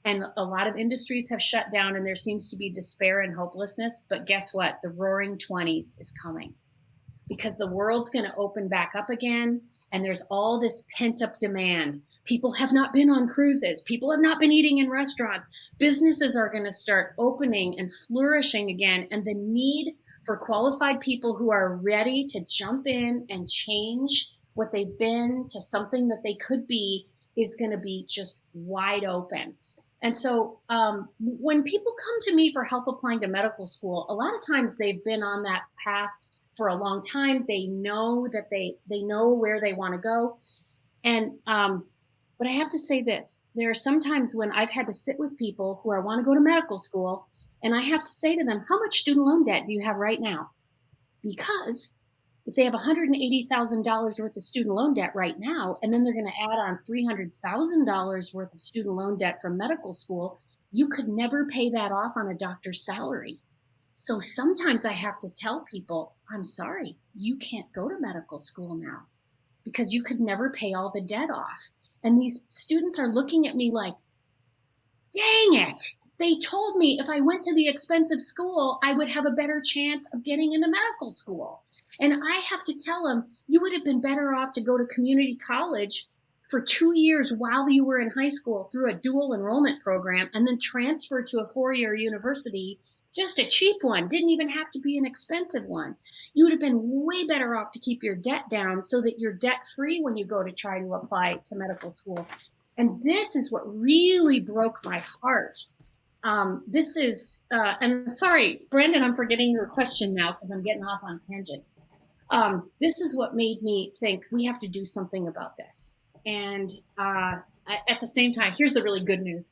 and a lot of industries have shut down and there seems to be despair and hopelessness. But guess what? The roaring 20s is coming because the world's going to open back up again. And there's all this pent up demand. People have not been on cruises. People have not been eating in restaurants. Businesses are going to start opening and flourishing again. And the need for qualified people who are ready to jump in and change what they've been to something that they could be is going to be just wide open. And so when people come to me for help applying to medical school, a lot of times they've been on that path for a long time. They know that they know where they want to go. And but I have to say this, there are some times when I've had to sit with people who want to go to medical school and I have to say to them, how much student loan debt do you have right now? Because if they have $180,000 worth of student loan debt right now, and then they're going to add on $300,000 worth of student loan debt from medical school, you could never pay that off on a doctor's salary. So sometimes I have to tell people, I'm sorry, you can't go to medical school now because you could never pay all the debt off. And these students are looking at me like, dang it. They told me if I went to the expensive school, I would have a better chance of getting into medical school. And I have to tell them, you would have been better off to go to community college for 2 years while you were in high school through a dual enrollment program and then transfer to a 4-year university, just a cheap one, didn't even have to be an expensive one. You would have been way better off to keep your debt down so that you're debt free when you go to try to apply to medical school. And this is what really broke my heart. This is, and sorry, Brandon, I'm forgetting your question now because I'm getting off on a tangent. This is what made me think we have to do something about this. And at the same time, here's the really good news.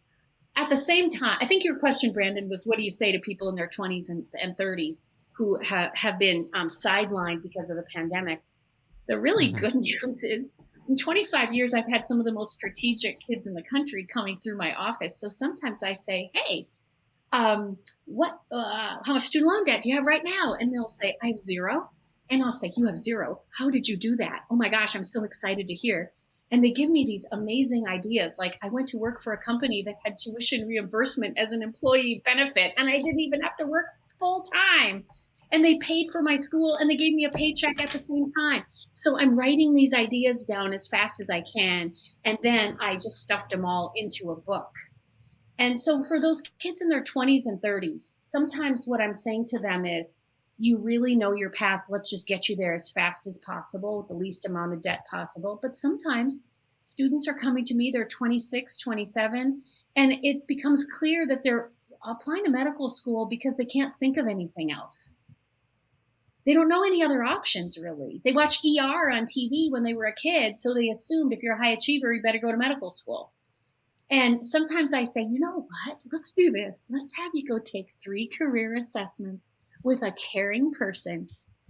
At the same time, I think your question, Brandon, was what do you say to people in their 20s and 30s who have been sidelined because of the pandemic? The really good news is in 25 years, I've had some of the most strategic kids in the country coming through my office. So sometimes I say, hey, how much student loan debt do you have right now? And they'll say, I have zero. And I'll say, you have zero. How did you do that? Oh my gosh, I'm so excited to hear. And they give me these amazing ideas. Like I went to work for a company that had tuition reimbursement as an employee benefit, and I didn't even have to work full time. And they paid for my school and they gave me a paycheck at the same time. So I'm writing these ideas down as fast as I can. And then I just stuffed them all into a book. And so for those kids in their 20s and 30s, sometimes what I'm saying to them is, you really know your path. Let's just get you there as fast as possible with the least amount of debt possible. But sometimes students are coming to me, they're 26, 27, and it becomes clear that they're applying to medical school because they can't think of anything else. They don't know any other options, really. They watched ER on TV when they were a kid, so they assumed if you're a high achiever, you better go to medical school. And sometimes I say, you know what? Let's do this. Let's have you go take 3 career assessments with a caring person.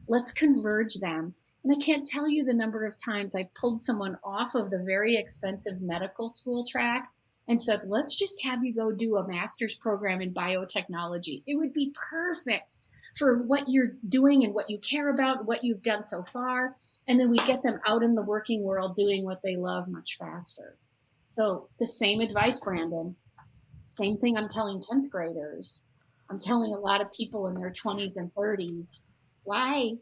Let's converge them. And I can't tell you the number of times I've pulled someone off of the very expensive medical school track and said, let's just have you go do a master's program in biotechnology. It would be perfect for what you're doing and what you care about, what you've done so far. And then we get them out in the working world doing what they love much faster. So the same advice, Brandon, same thing I'm telling 10th graders. I'm telling a lot of people in their 20s and 30s. Why?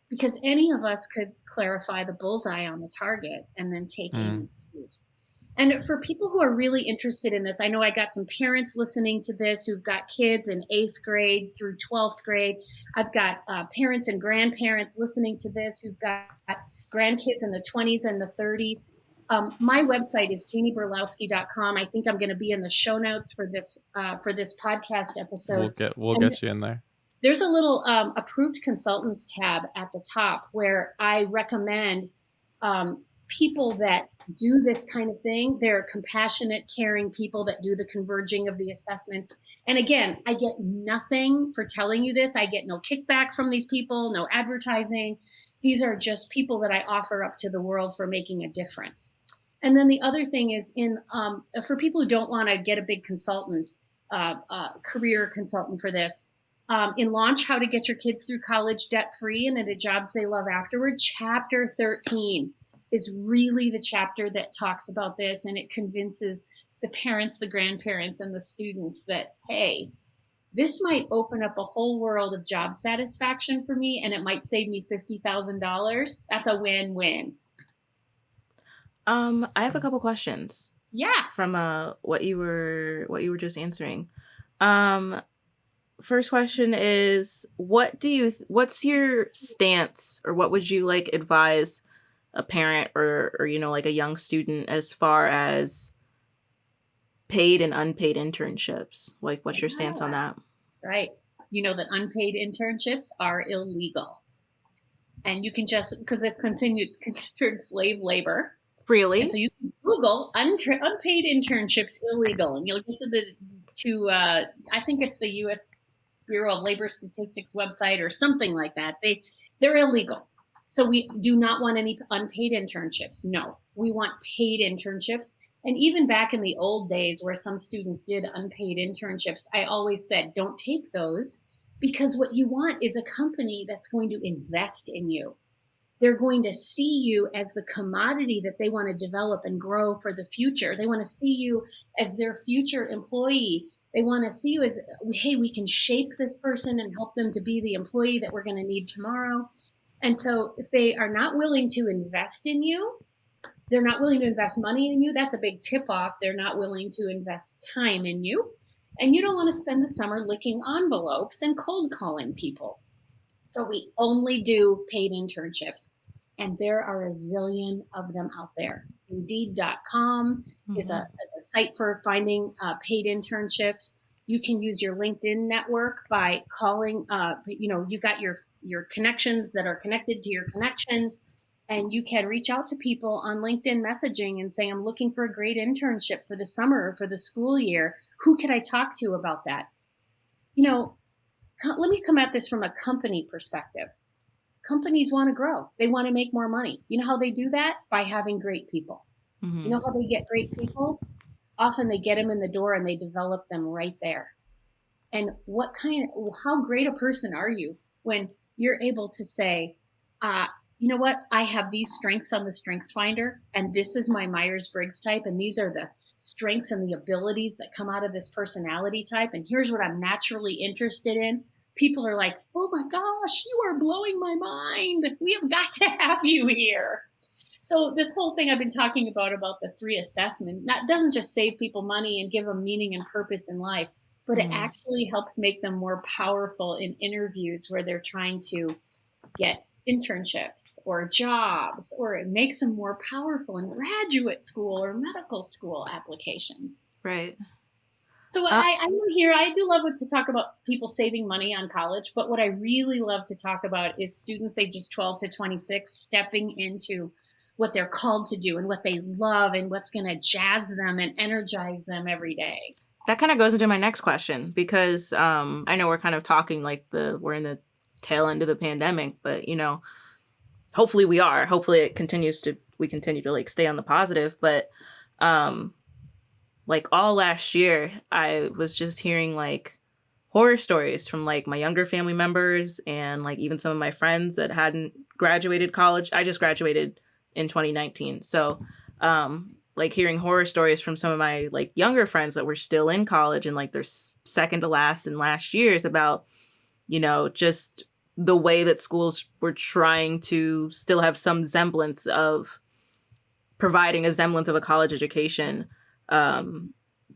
Because any of us could clarify the bullseye on the target and then take aim. And for people who are really interested in this, I know I got some parents listening to this who've got kids in 8th grade through 12th grade. I've got parents and grandparents listening to this who've got grandkids in the 20s and the 30s. My website is JeannieBurlowski.com. I think I'm going to be in the show notes for this podcast episode. We'll get you in there. There's a little approved consultants tab at the top where I recommend people that do this kind of thing. They're compassionate, caring people that do the converging of the assessments. And again, I get nothing for telling you this. I get no kickback from these people, no advertising. These are just people that I offer up to the world for making a difference. And then the other thing is for people who don't want to get a big consultant, career consultant for this, in Launch How to Get Your Kids Through College Debt-Free and into Jobs They Love Afterward, Chapter 13 is really the chapter that talks about this, and it convinces the parents, the grandparents, and the students that, hey, this might open up a whole world of job satisfaction for me, and it might save me $50,000. That's a win-win. I have a couple questions. Yeah. From what you were just answering. First question is, what's your stance, or what would you like advise a parent or like a young student as far as paid and unpaid internships? Like, what's your stance on that? Right. You know that unpaid internships are illegal. And you can just, because they're considered slave labor. Really? And so you can Google unpaid internships illegal, and you'll get to I think it's the U.S. Bureau of Labor Statistics website or something like that. They're illegal. So we do not want any unpaid internships. No, we want paid internships. And even back in the old days where some students did unpaid internships, I always said, don't take those, because what you want is a company that's going to invest in you. They're going to see you as the commodity that they want to develop and grow for the future. They want to see you as their future employee. They want to see you as, hey, we can shape this person and help them to be the employee that we're going to need tomorrow. And so if they are not willing to invest in you, they're not willing to invest money in you, that's a big tip off. They're not willing to invest time in you. And you don't want to spend the summer licking envelopes and cold calling people. So we only do paid internships. And there are a zillion of them out there. Indeed.com is a site for finding paid internships. You can use your LinkedIn network by calling, you got your connections that are connected to your connections, and you can reach out to people on LinkedIn messaging and say, I'm looking for a great internship for the summer or for the school year. Who could I talk to about that? Let me come at this from a company perspective. Companies want to grow. They want to make more money. You know how they do that? By having great people. Mm-hmm. You know how they get great people? Often they get them in the door and they develop them right there. And how great a person are you when you're able to say, you know what? I have these strengths on the Strengths Finder, and this is my Myers-Briggs type, and these are the strengths and the abilities that come out of this personality type, and here's what I'm naturally interested in. People are like, oh my gosh, you are blowing my mind. We have got to have you here. So this whole thing I've been talking about the 3 assessment, doesn't just save people money and give them meaning and purpose in life, but it actually helps make them more powerful in interviews where they're trying to get internships or jobs, or it makes them more powerful in graduate school or medical school applications. Right. So I'm here. I do love to talk about people saving money on college, but what I really love to talk about is students ages 12 to 26 stepping into what they're called to do and what they love and what's going to jazz them and energize them every day. That kind of goes into my next question, because I know we're kind of talking like we're in the tail end of the pandemic, but hopefully we continue to like stay on the positive. But like all last year, I was just hearing like horror stories from like my younger family members and like even some of my friends that hadn't graduated college. I just graduated in 2019. So like hearing horror stories from some of my like younger friends that were still in college and like their second to last and last years about, just the way that schools were trying to still have some semblance of providing a semblance of a college education,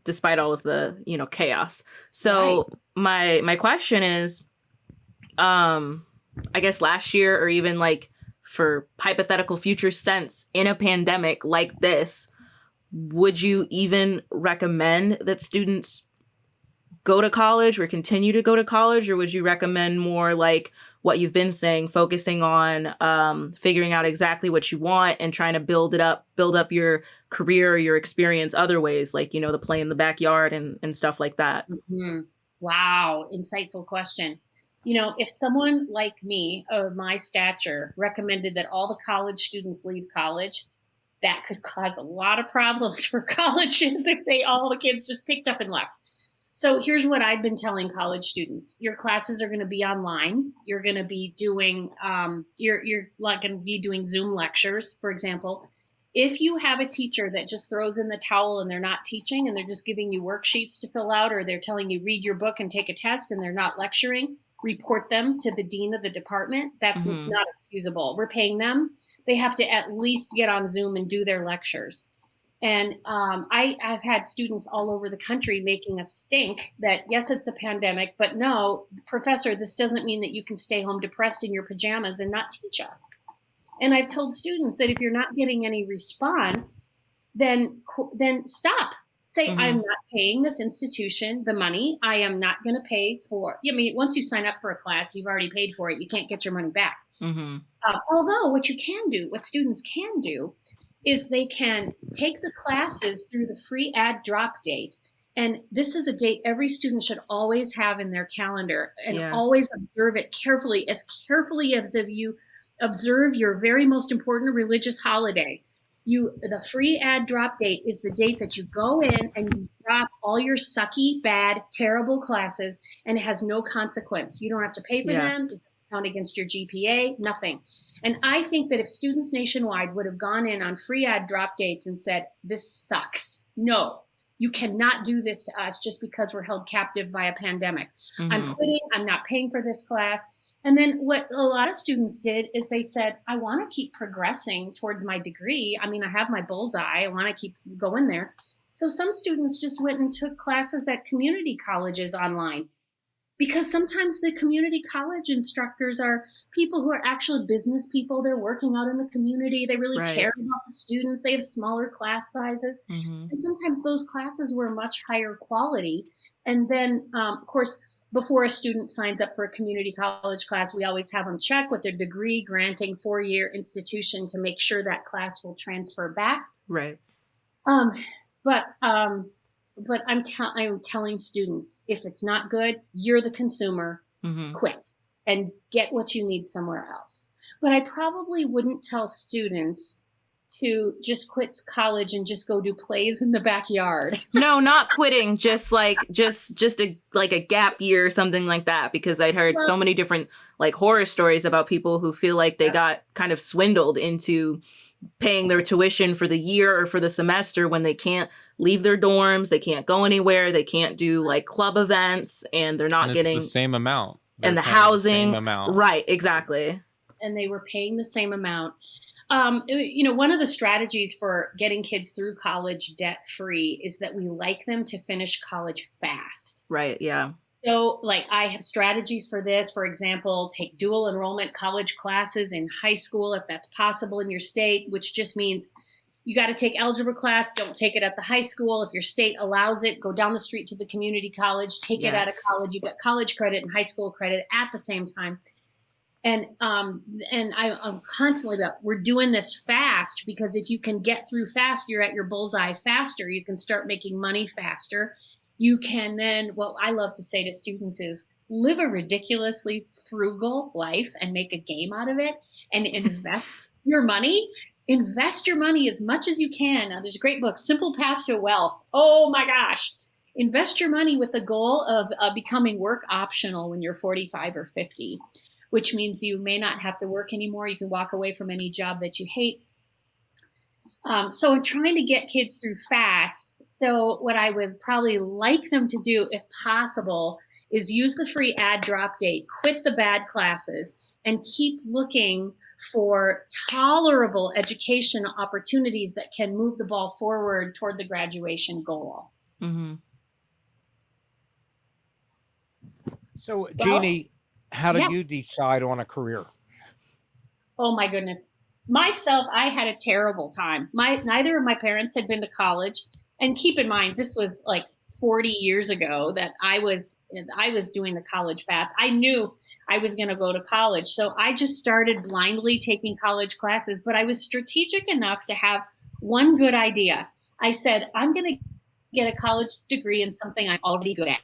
despite all of the, chaos. So my question is, I guess last year, or even like for hypothetical future sense in a pandemic like this, would you even recommend that students go to college or continue to go to college? Or would you recommend more like what you've been saying, focusing on figuring out exactly what you want and trying to build up your career or your experience other ways, like, the play in the backyard and stuff like that? Mm-hmm. Wow. Insightful question. If someone like me of my stature recommended that all the college students leave college, that could cause a lot of problems for colleges if all the kids just picked up and left. So here's what I've been telling college students. Your classes are going to be online. You're going to be doing, you're like going to be doing Zoom lectures, for example. If you have a teacher that just throws in the towel and they're not teaching and they're just giving you worksheets to fill out, or they're telling you read your book and take a test and they're not lecturing, report them to the dean of the department. That's not excusable. We're paying them. They have to at least get on Zoom and do their lectures. And I've had students all over the country making a stink that, yes, it's a pandemic, but no, professor, this doesn't mean that you can stay home depressed in your pajamas and not teach us. And I've told students that if you're not getting any response, then stop. Say, I'm not paying this institution the money. I am not going to pay for, once you sign up for a class, you've already paid for it. You can't get your money back. Although what students can do is they can take the classes through the free ad drop date. And this is a date every student should always have in their calendar and always observe it carefully as if you observe your very most important religious holiday. The free ad drop date is the date that you go in and you drop all your sucky, bad, terrible classes, and it has no consequence. You don't have to pay for them. It doesn't count against your GPA, nothing. And I think that if students nationwide would have gone in on free ad drop dates and said, this sucks. No, you cannot do this to us just because we're held captive by a pandemic. I'm quitting. I'm not paying for this class. And then what a lot of students did is they said, I want to keep progressing towards my degree. I have my bullseye. I want to keep going there. So some students just went and took classes at community colleges online, because sometimes the community college instructors are people who are actually business people. They're working out in the community. They really care about the students. They have smaller class sizes. And sometimes those classes were much higher quality. And then, of course, before a student signs up for a community college class, we always have them check with their degree granting 4-year institution to make sure that class will transfer back. Right. But I'm telling students, if it's not good, you're the consumer, quit and get what you need somewhere else. But I probably wouldn't tell students to just quit college and just go do plays in the backyard. No, not quitting, just a gap year or something like that, because I'd heard so many different like horror stories about people who feel like they got kind of swindled into paying their tuition for the year or for the semester when they can't leave their dorms, they can't go anywhere, they can't do like club events, and they're not getting the same amount. And the housing, the same amount. Right, exactly. And they were paying the same amount. One of the strategies for getting kids through college debt free is that we like them to finish college fast. Right. Yeah. So I have strategies for this. For example, take dual enrollment college classes in high school if that's possible in your state, which just means you got to take algebra class. Don't take it at the high school. If your state allows it, go down the street to the community college, take it out of college. You got college credit and high school credit at the same time. And I'm constantly about, we're doing this fast, because if you can get through fast, you're at your bullseye faster. You can start making money faster. You can then, what I love to say to students is, live a ridiculously frugal life and make a game out of it, and invest your money. Invest your money as much as you can. Now, there's a great book, Simple Path to Wealth. Oh my gosh. Invest your money with the goal of becoming work optional when you're 45 or 50, which means you may not have to work anymore. You can walk away from any job that you hate. So I'm trying to get kids through fast. So what I would probably like them to do, if possible, is use the free add drop date, quit the bad classes, and keep looking for tolerable education opportunities that can move the ball forward toward the graduation goal. Mm-hmm. So, Jeannie, how did you decide on a career? Oh my goodness. Myself, I had a terrible time. Neither of my parents had been to college. And keep in mind, this was like 40 years ago that I was doing the college path. I knew I was going to go to college. So I just started blindly taking college classes, but I was strategic enough to have one good idea. I said, I'm going to get a college degree in something I'm already good at.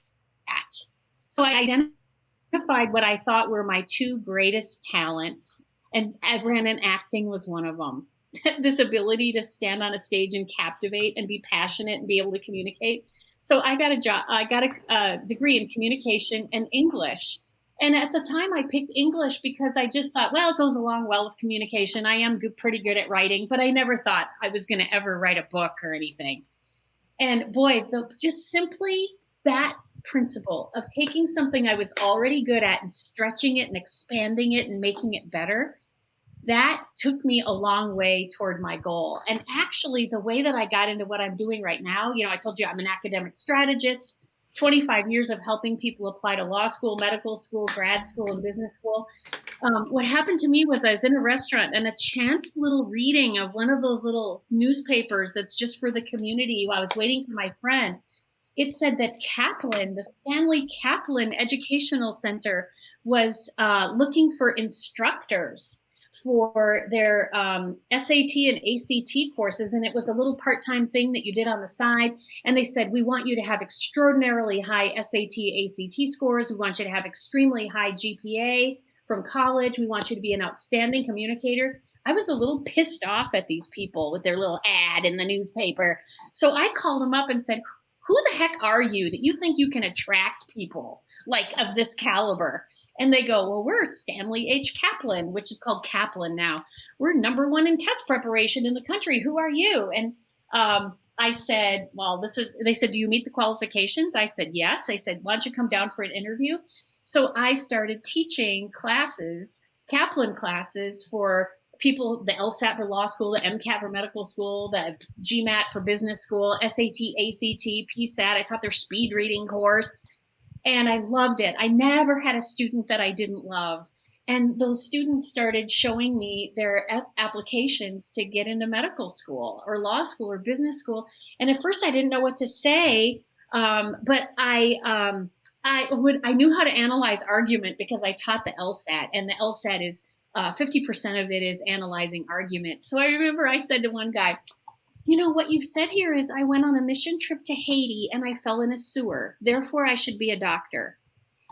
So I identified what I thought were my two greatest talents, and Brandon, acting was one of them. This ability to stand on a stage and captivate and be passionate and be able to communicate. So I got a degree in communication and English. And at the time I picked English because I just thought, well, it goes along well with communication. I am pretty good at writing, but I never thought I was going to ever write a book or anything. And boy, just simply that principle of taking something I was already good at and stretching it and expanding it and making it better, that took me a long way toward my goal. And actually, the way that I got into what I'm doing right now, I told you I'm an academic strategist, 25 years of helping people apply to law school, medical school, grad school, and business school. What happened to me was I was in a restaurant, and a chance little reading of one of those little newspapers that's just for the community while I was waiting for my friend, it said that Kaplan, the Stanley Kaplan Educational Center, was looking for instructors for their SAT and ACT courses. And it was a little part-time thing that you did on the side. And they said, we want you to have extraordinarily high SAT, ACT scores. We want you to have extremely high GPA from college. We want you to be an outstanding communicator. I was a little pissed off at these people with their little ad in the newspaper. So I called them up and said, who the heck are you that you think you can attract people like of this caliber? And they go, well, we're Stanley H. Kaplan, which is called Kaplan now. We're #1 in test preparation in the country. Who are you? And I said, well, they said, do you meet the qualifications? I said, yes. They said, why don't you come down for an interview? So I started teaching classes, Kaplan classes for people, the LSAT for law school, the MCAT for medical school, the GMAT for business school, SAT, ACT, PSAT. I taught their speed reading course. And I loved it. I never had a student that I didn't love. And those students started showing me their applications to get into medical school or law school or business school. And at first I didn't know what to say, but I knew how to analyze argument because I taught the LSAT, and the LSAT is 50% of it is analyzing argument. So I remember I said to one guy, what you've said here is I went on a mission trip to Haiti and I fell in a sewer. Therefore, I should be a doctor.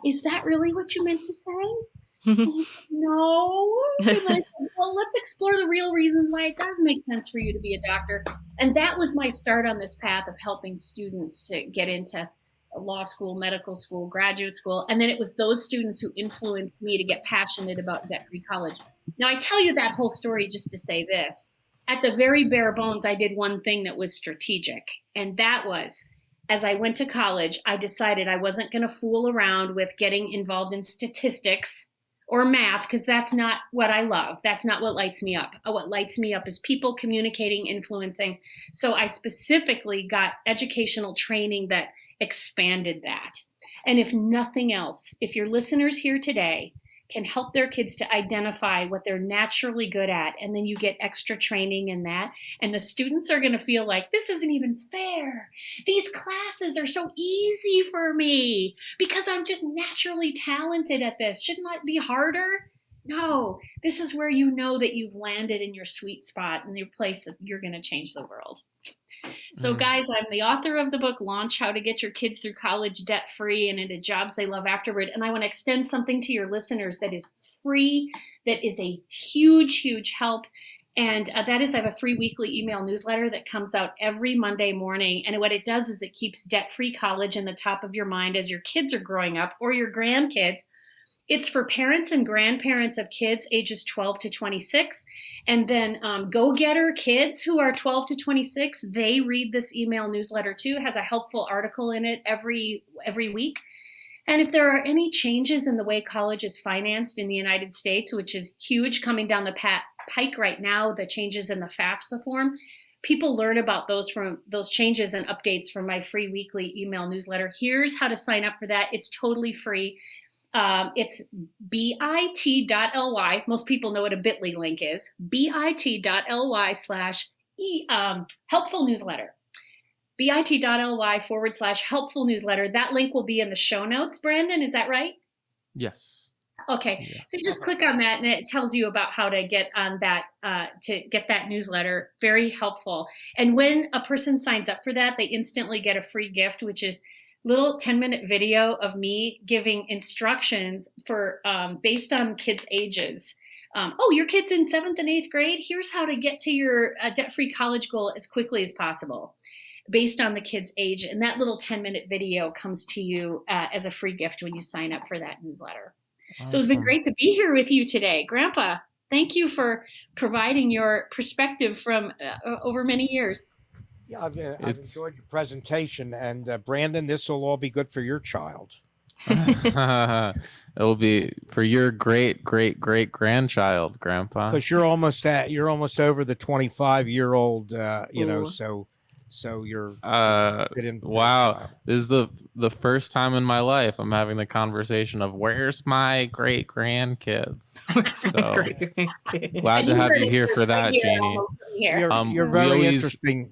Is that really what you meant to say? And he said, no. And I said, well, let's explore the real reasons why it does make sense for you to be a doctor. And that was my start on this path of helping students to get into law school, medical school, graduate school. And then it was those students who influenced me to get passionate about debt-free college. Now, I tell you that whole story just to say this. At the very bare bones, I did one thing that was strategic. And that was, as I went to college, I decided I wasn't going to fool around with getting involved in statistics or math, because that's not what I love. That's not what lights me up. What lights me up is people communicating, influencing. So I specifically got educational training that expanded that. And if nothing else, if your listeners here today can help their kids to identify what they're naturally good at, and then you get extra training in that, and the students are going to feel like, this isn't even fair. These classes are so easy for me because I'm just naturally talented at this. Shouldn't that be harder? No, this is where you know that you've landed in your sweet spot and your place that you're going to change the world. So, guys, I'm the author of the book Launch How to Get Your Kids Through College Debt Free and into Jobs They Love Afterward. And I want to extend something to your listeners that is free, that is a huge, huge help. And that is, I have a free weekly email newsletter that comes out every Monday morning. And what it does is it keeps debt-free college in the top of your mind as your kids are growing up or your grandkids. It's for parents and grandparents of kids ages 12 to 26. And then go-getter kids who are 12 to 26, they read this email newsletter too. It has a helpful article in it every week. And if there are any changes in the way college is financed in the United States, which is huge coming down the pike right now, the changes in the FAFSA form, people learn about those changes and updates from my free weekly email newsletter. Here's how to sign up for that. It's totally free. It's bit.ly. Most people know what a bit.ly link is. bit.ly/helpful newsletter. bit.ly/helpful newsletter. That link will be in the show notes. Brandon, is that right? Yes. Okay. Yeah. So just click on that and it tells you about how to get on that, to get that newsletter. Very helpful. And when a person signs up for that, they instantly get a free gift, which is little 10-minute video of me giving instructions for based on kids' ages. Your kid's in 7th and 8th grade. Here's how to get to your debt-free college goal as quickly as possible based on the kid's age. And that little 10-minute video comes to you as a free gift when you sign up for that newsletter. Awesome. So it's been great to be here with you today. Grandpa, thank you for providing your perspective from over many years. Yeah, I've enjoyed your presentation, and Brandon, this will all be good for your child. It'll be for your great grandchild, Grandpa. Because you're almost over the 25-year-old, so you're wow. This is the first time in my life I'm having the conversation of where's my great grandkids. So glad to have you here for that, Jeannie. You're very interesting.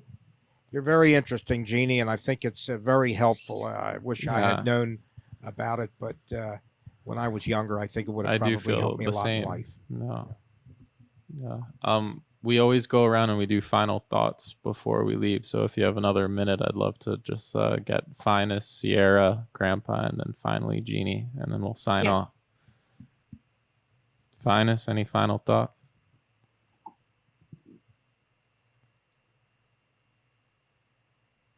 You're very interesting, Jeannie, and I think it's very helpful. I wish I had known about it, but when I was younger, I think it would have probably helped me a lot in life. No. We always go around and we do final thoughts before we leave. So if you have another minute, I'd love to just get Phines, Sierra, Grandpa, and then finally Jeannie, and then we'll sign off. Phines, any final thoughts?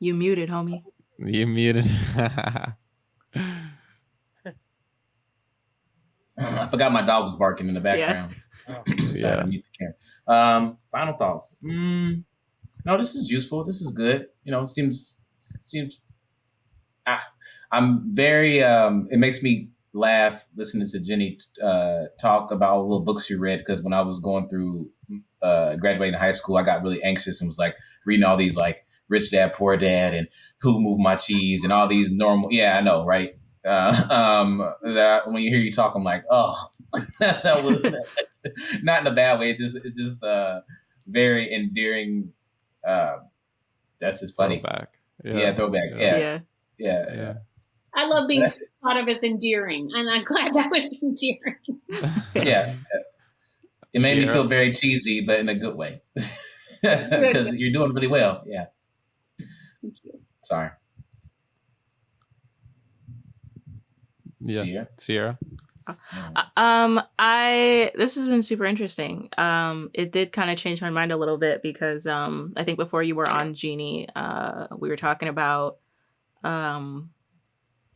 You muted, homie. You muted. I forgot my dog was barking in the background. Yeah. To mute the camera. Final thoughts. No, this is useful. This is good. Seems. I'm very. It makes me laugh listening to Jenny talk about all the little books she read, because when I was going through graduating high school, I got really anxious and was like reading all these like Rich Dad Poor Dad and Who Moved My Cheese and all these normal. Yeah, I know, right? That when you hear you talk, I'm like, oh, that was not in a bad way. It's just very endearing. That's just funny. Throwback. Throwback. Yeah. I love being thought of as endearing, and I'm glad that was endearing. Yeah. It made me feel very cheesy, but in a good way. Because you're doing really well. Yeah. Thank you. Sorry. Yeah. Sierra. This has been super interesting. It did kind of change my mind a little bit because I think before you were on, Jeannie, we were talking about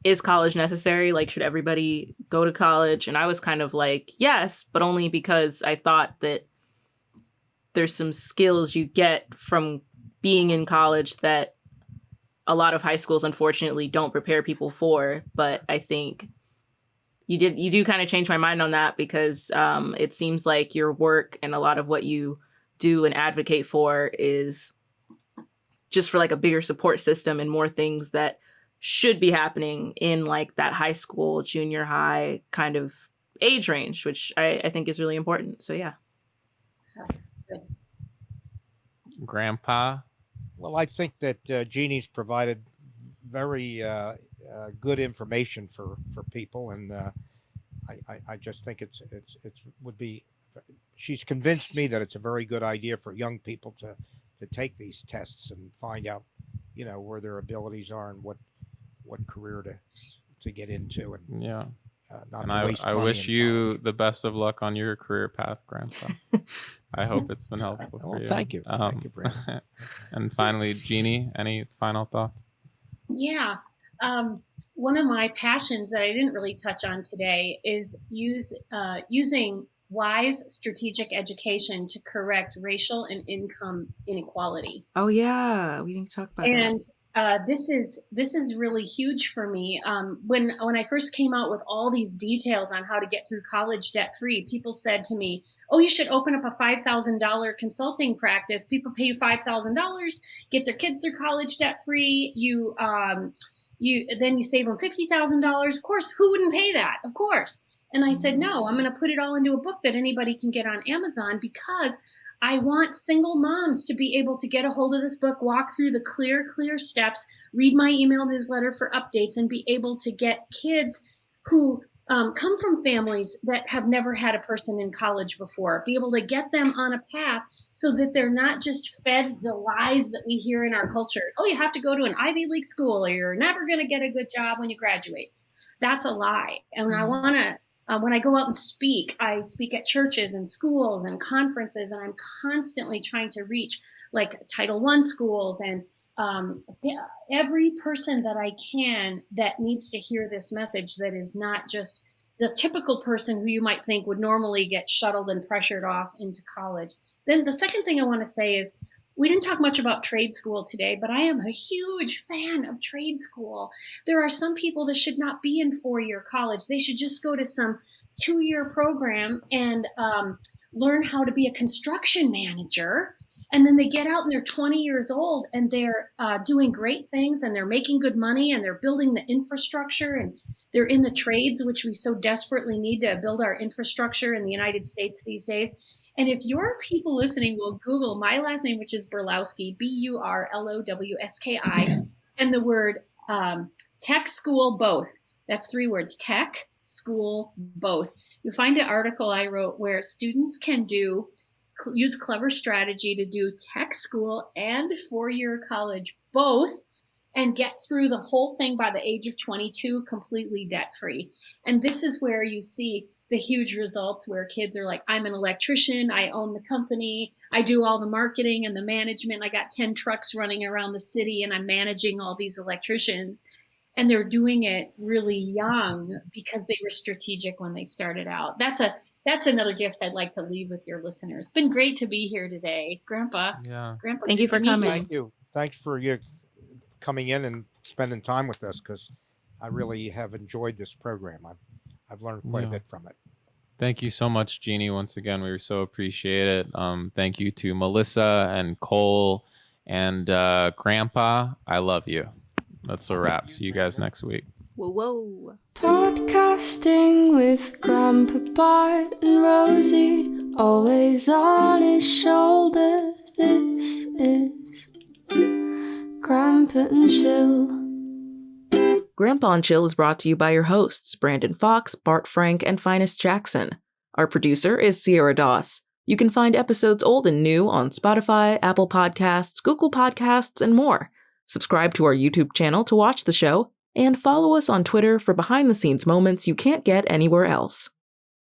is college necessary? Like, should everybody go to college? And I was kind of like, yes, but only because I thought that there's some skills you get from being in college that a lot of high schools unfortunately don't prepare people for. But I think you do kind of change my mind on that, because it seems like your work and a lot of what you do and advocate for is just for like a bigger support system and more things that should be happening in like that high school, junior high kind of age range, which I think is really important. So yeah. Grandpa. Well, I think that Jeannie's provided very good information for people, and I just think it would be. She's convinced me that it's a very good idea for young people to take these tests and find out, where their abilities are and what career to get into, and Yeah. not And to waste I money wish in you college. the best of luck on your career path, Grandpa. I hope it's been helpful for you. Thank you. Thank you, Brandon. And finally, Jeannie, any final thoughts? Yeah. One of my passions that I didn't really touch on today is using wise strategic education to correct racial and income inequality. Oh yeah, we didn't talk about And that. this is really huge for me. When I first came out with all these details on how to get through college debt free, people said to me, "Oh, you should open up a $5,000 consulting practice. People pay you $5,000, get their kids through college debt free. You save them $50,000. Of course, who wouldn't pay that? Of course." And I said, "No, I'm going to put it all into a book that anybody can get on Amazon, because I want single moms to be able to get a hold of this book, walk through the clear steps, read my email newsletter for updates, and be able to get kids who come from families that have never had a person in college before, be able to get them on a path so that they're not just fed the lies that we hear in our culture. Oh, you have to go to an Ivy League school or you're never going to get a good job when you graduate. That's a lie. And I want to, when I go out and speak, I speak at churches and schools and conferences, and I'm constantly trying to reach like Title I schools and every person that I can that needs to hear this message, that is not just the typical person who you might think would normally get shuttled and pressured off into college. Then the second thing I want to say is, we didn't talk much about trade school today, but I am a huge fan of trade school. There are some people that should not be in 4-year college. They should just go to some 2-year program and learn how to be a construction manager. And then they get out and they're 20 years old and they're doing great things and they're making good money and they're building the infrastructure and they're in the trades, which we so desperately need to build our infrastructure in the United States these days. And if your people listening will Google my last name, which is Burlowski, Burlowski, and the word tech school both. That's 3 words, tech school both. You'll find an article I wrote where students can use clever strategy to do tech school and 4-year college both and get through the whole thing by the age of 22 completely debt-free. And this is where you see the huge results where kids are like, I'm an electrician, I own the company, I do all the marketing and the management, I got 10 trucks running around the city and I'm managing all these electricians. And they're doing it really young because they were strategic when they started out. That's another gift I'd like to leave with your listeners. It's been great to be here today. Grandpa. Yeah. Grandpa, Thank you for coming. Thank you. Thanks for you coming in and spending time with us, because I really have enjoyed this program. I've learned quite a bit from it. Thank you so much, Jeannie. Once again, we so appreciate it. Thank you to Melissa and Cole and Grandpa. I love you. That's a wrap. See you guys next week. Whoa. Podcasting with Grandpa Bart and Rosie, always on his shoulder. This is Grandpa and Chill. Grandpa and Chill is brought to you by your hosts, Brandon Fox, Bart Frank, and Phines Jackson. Our producer is Sierra Doss. You can find episodes old and new on Spotify, Apple Podcasts, Google Podcasts, and more. Subscribe to our YouTube channel to watch the show, and follow us on Twitter for behind-the-scenes moments you can't get anywhere else.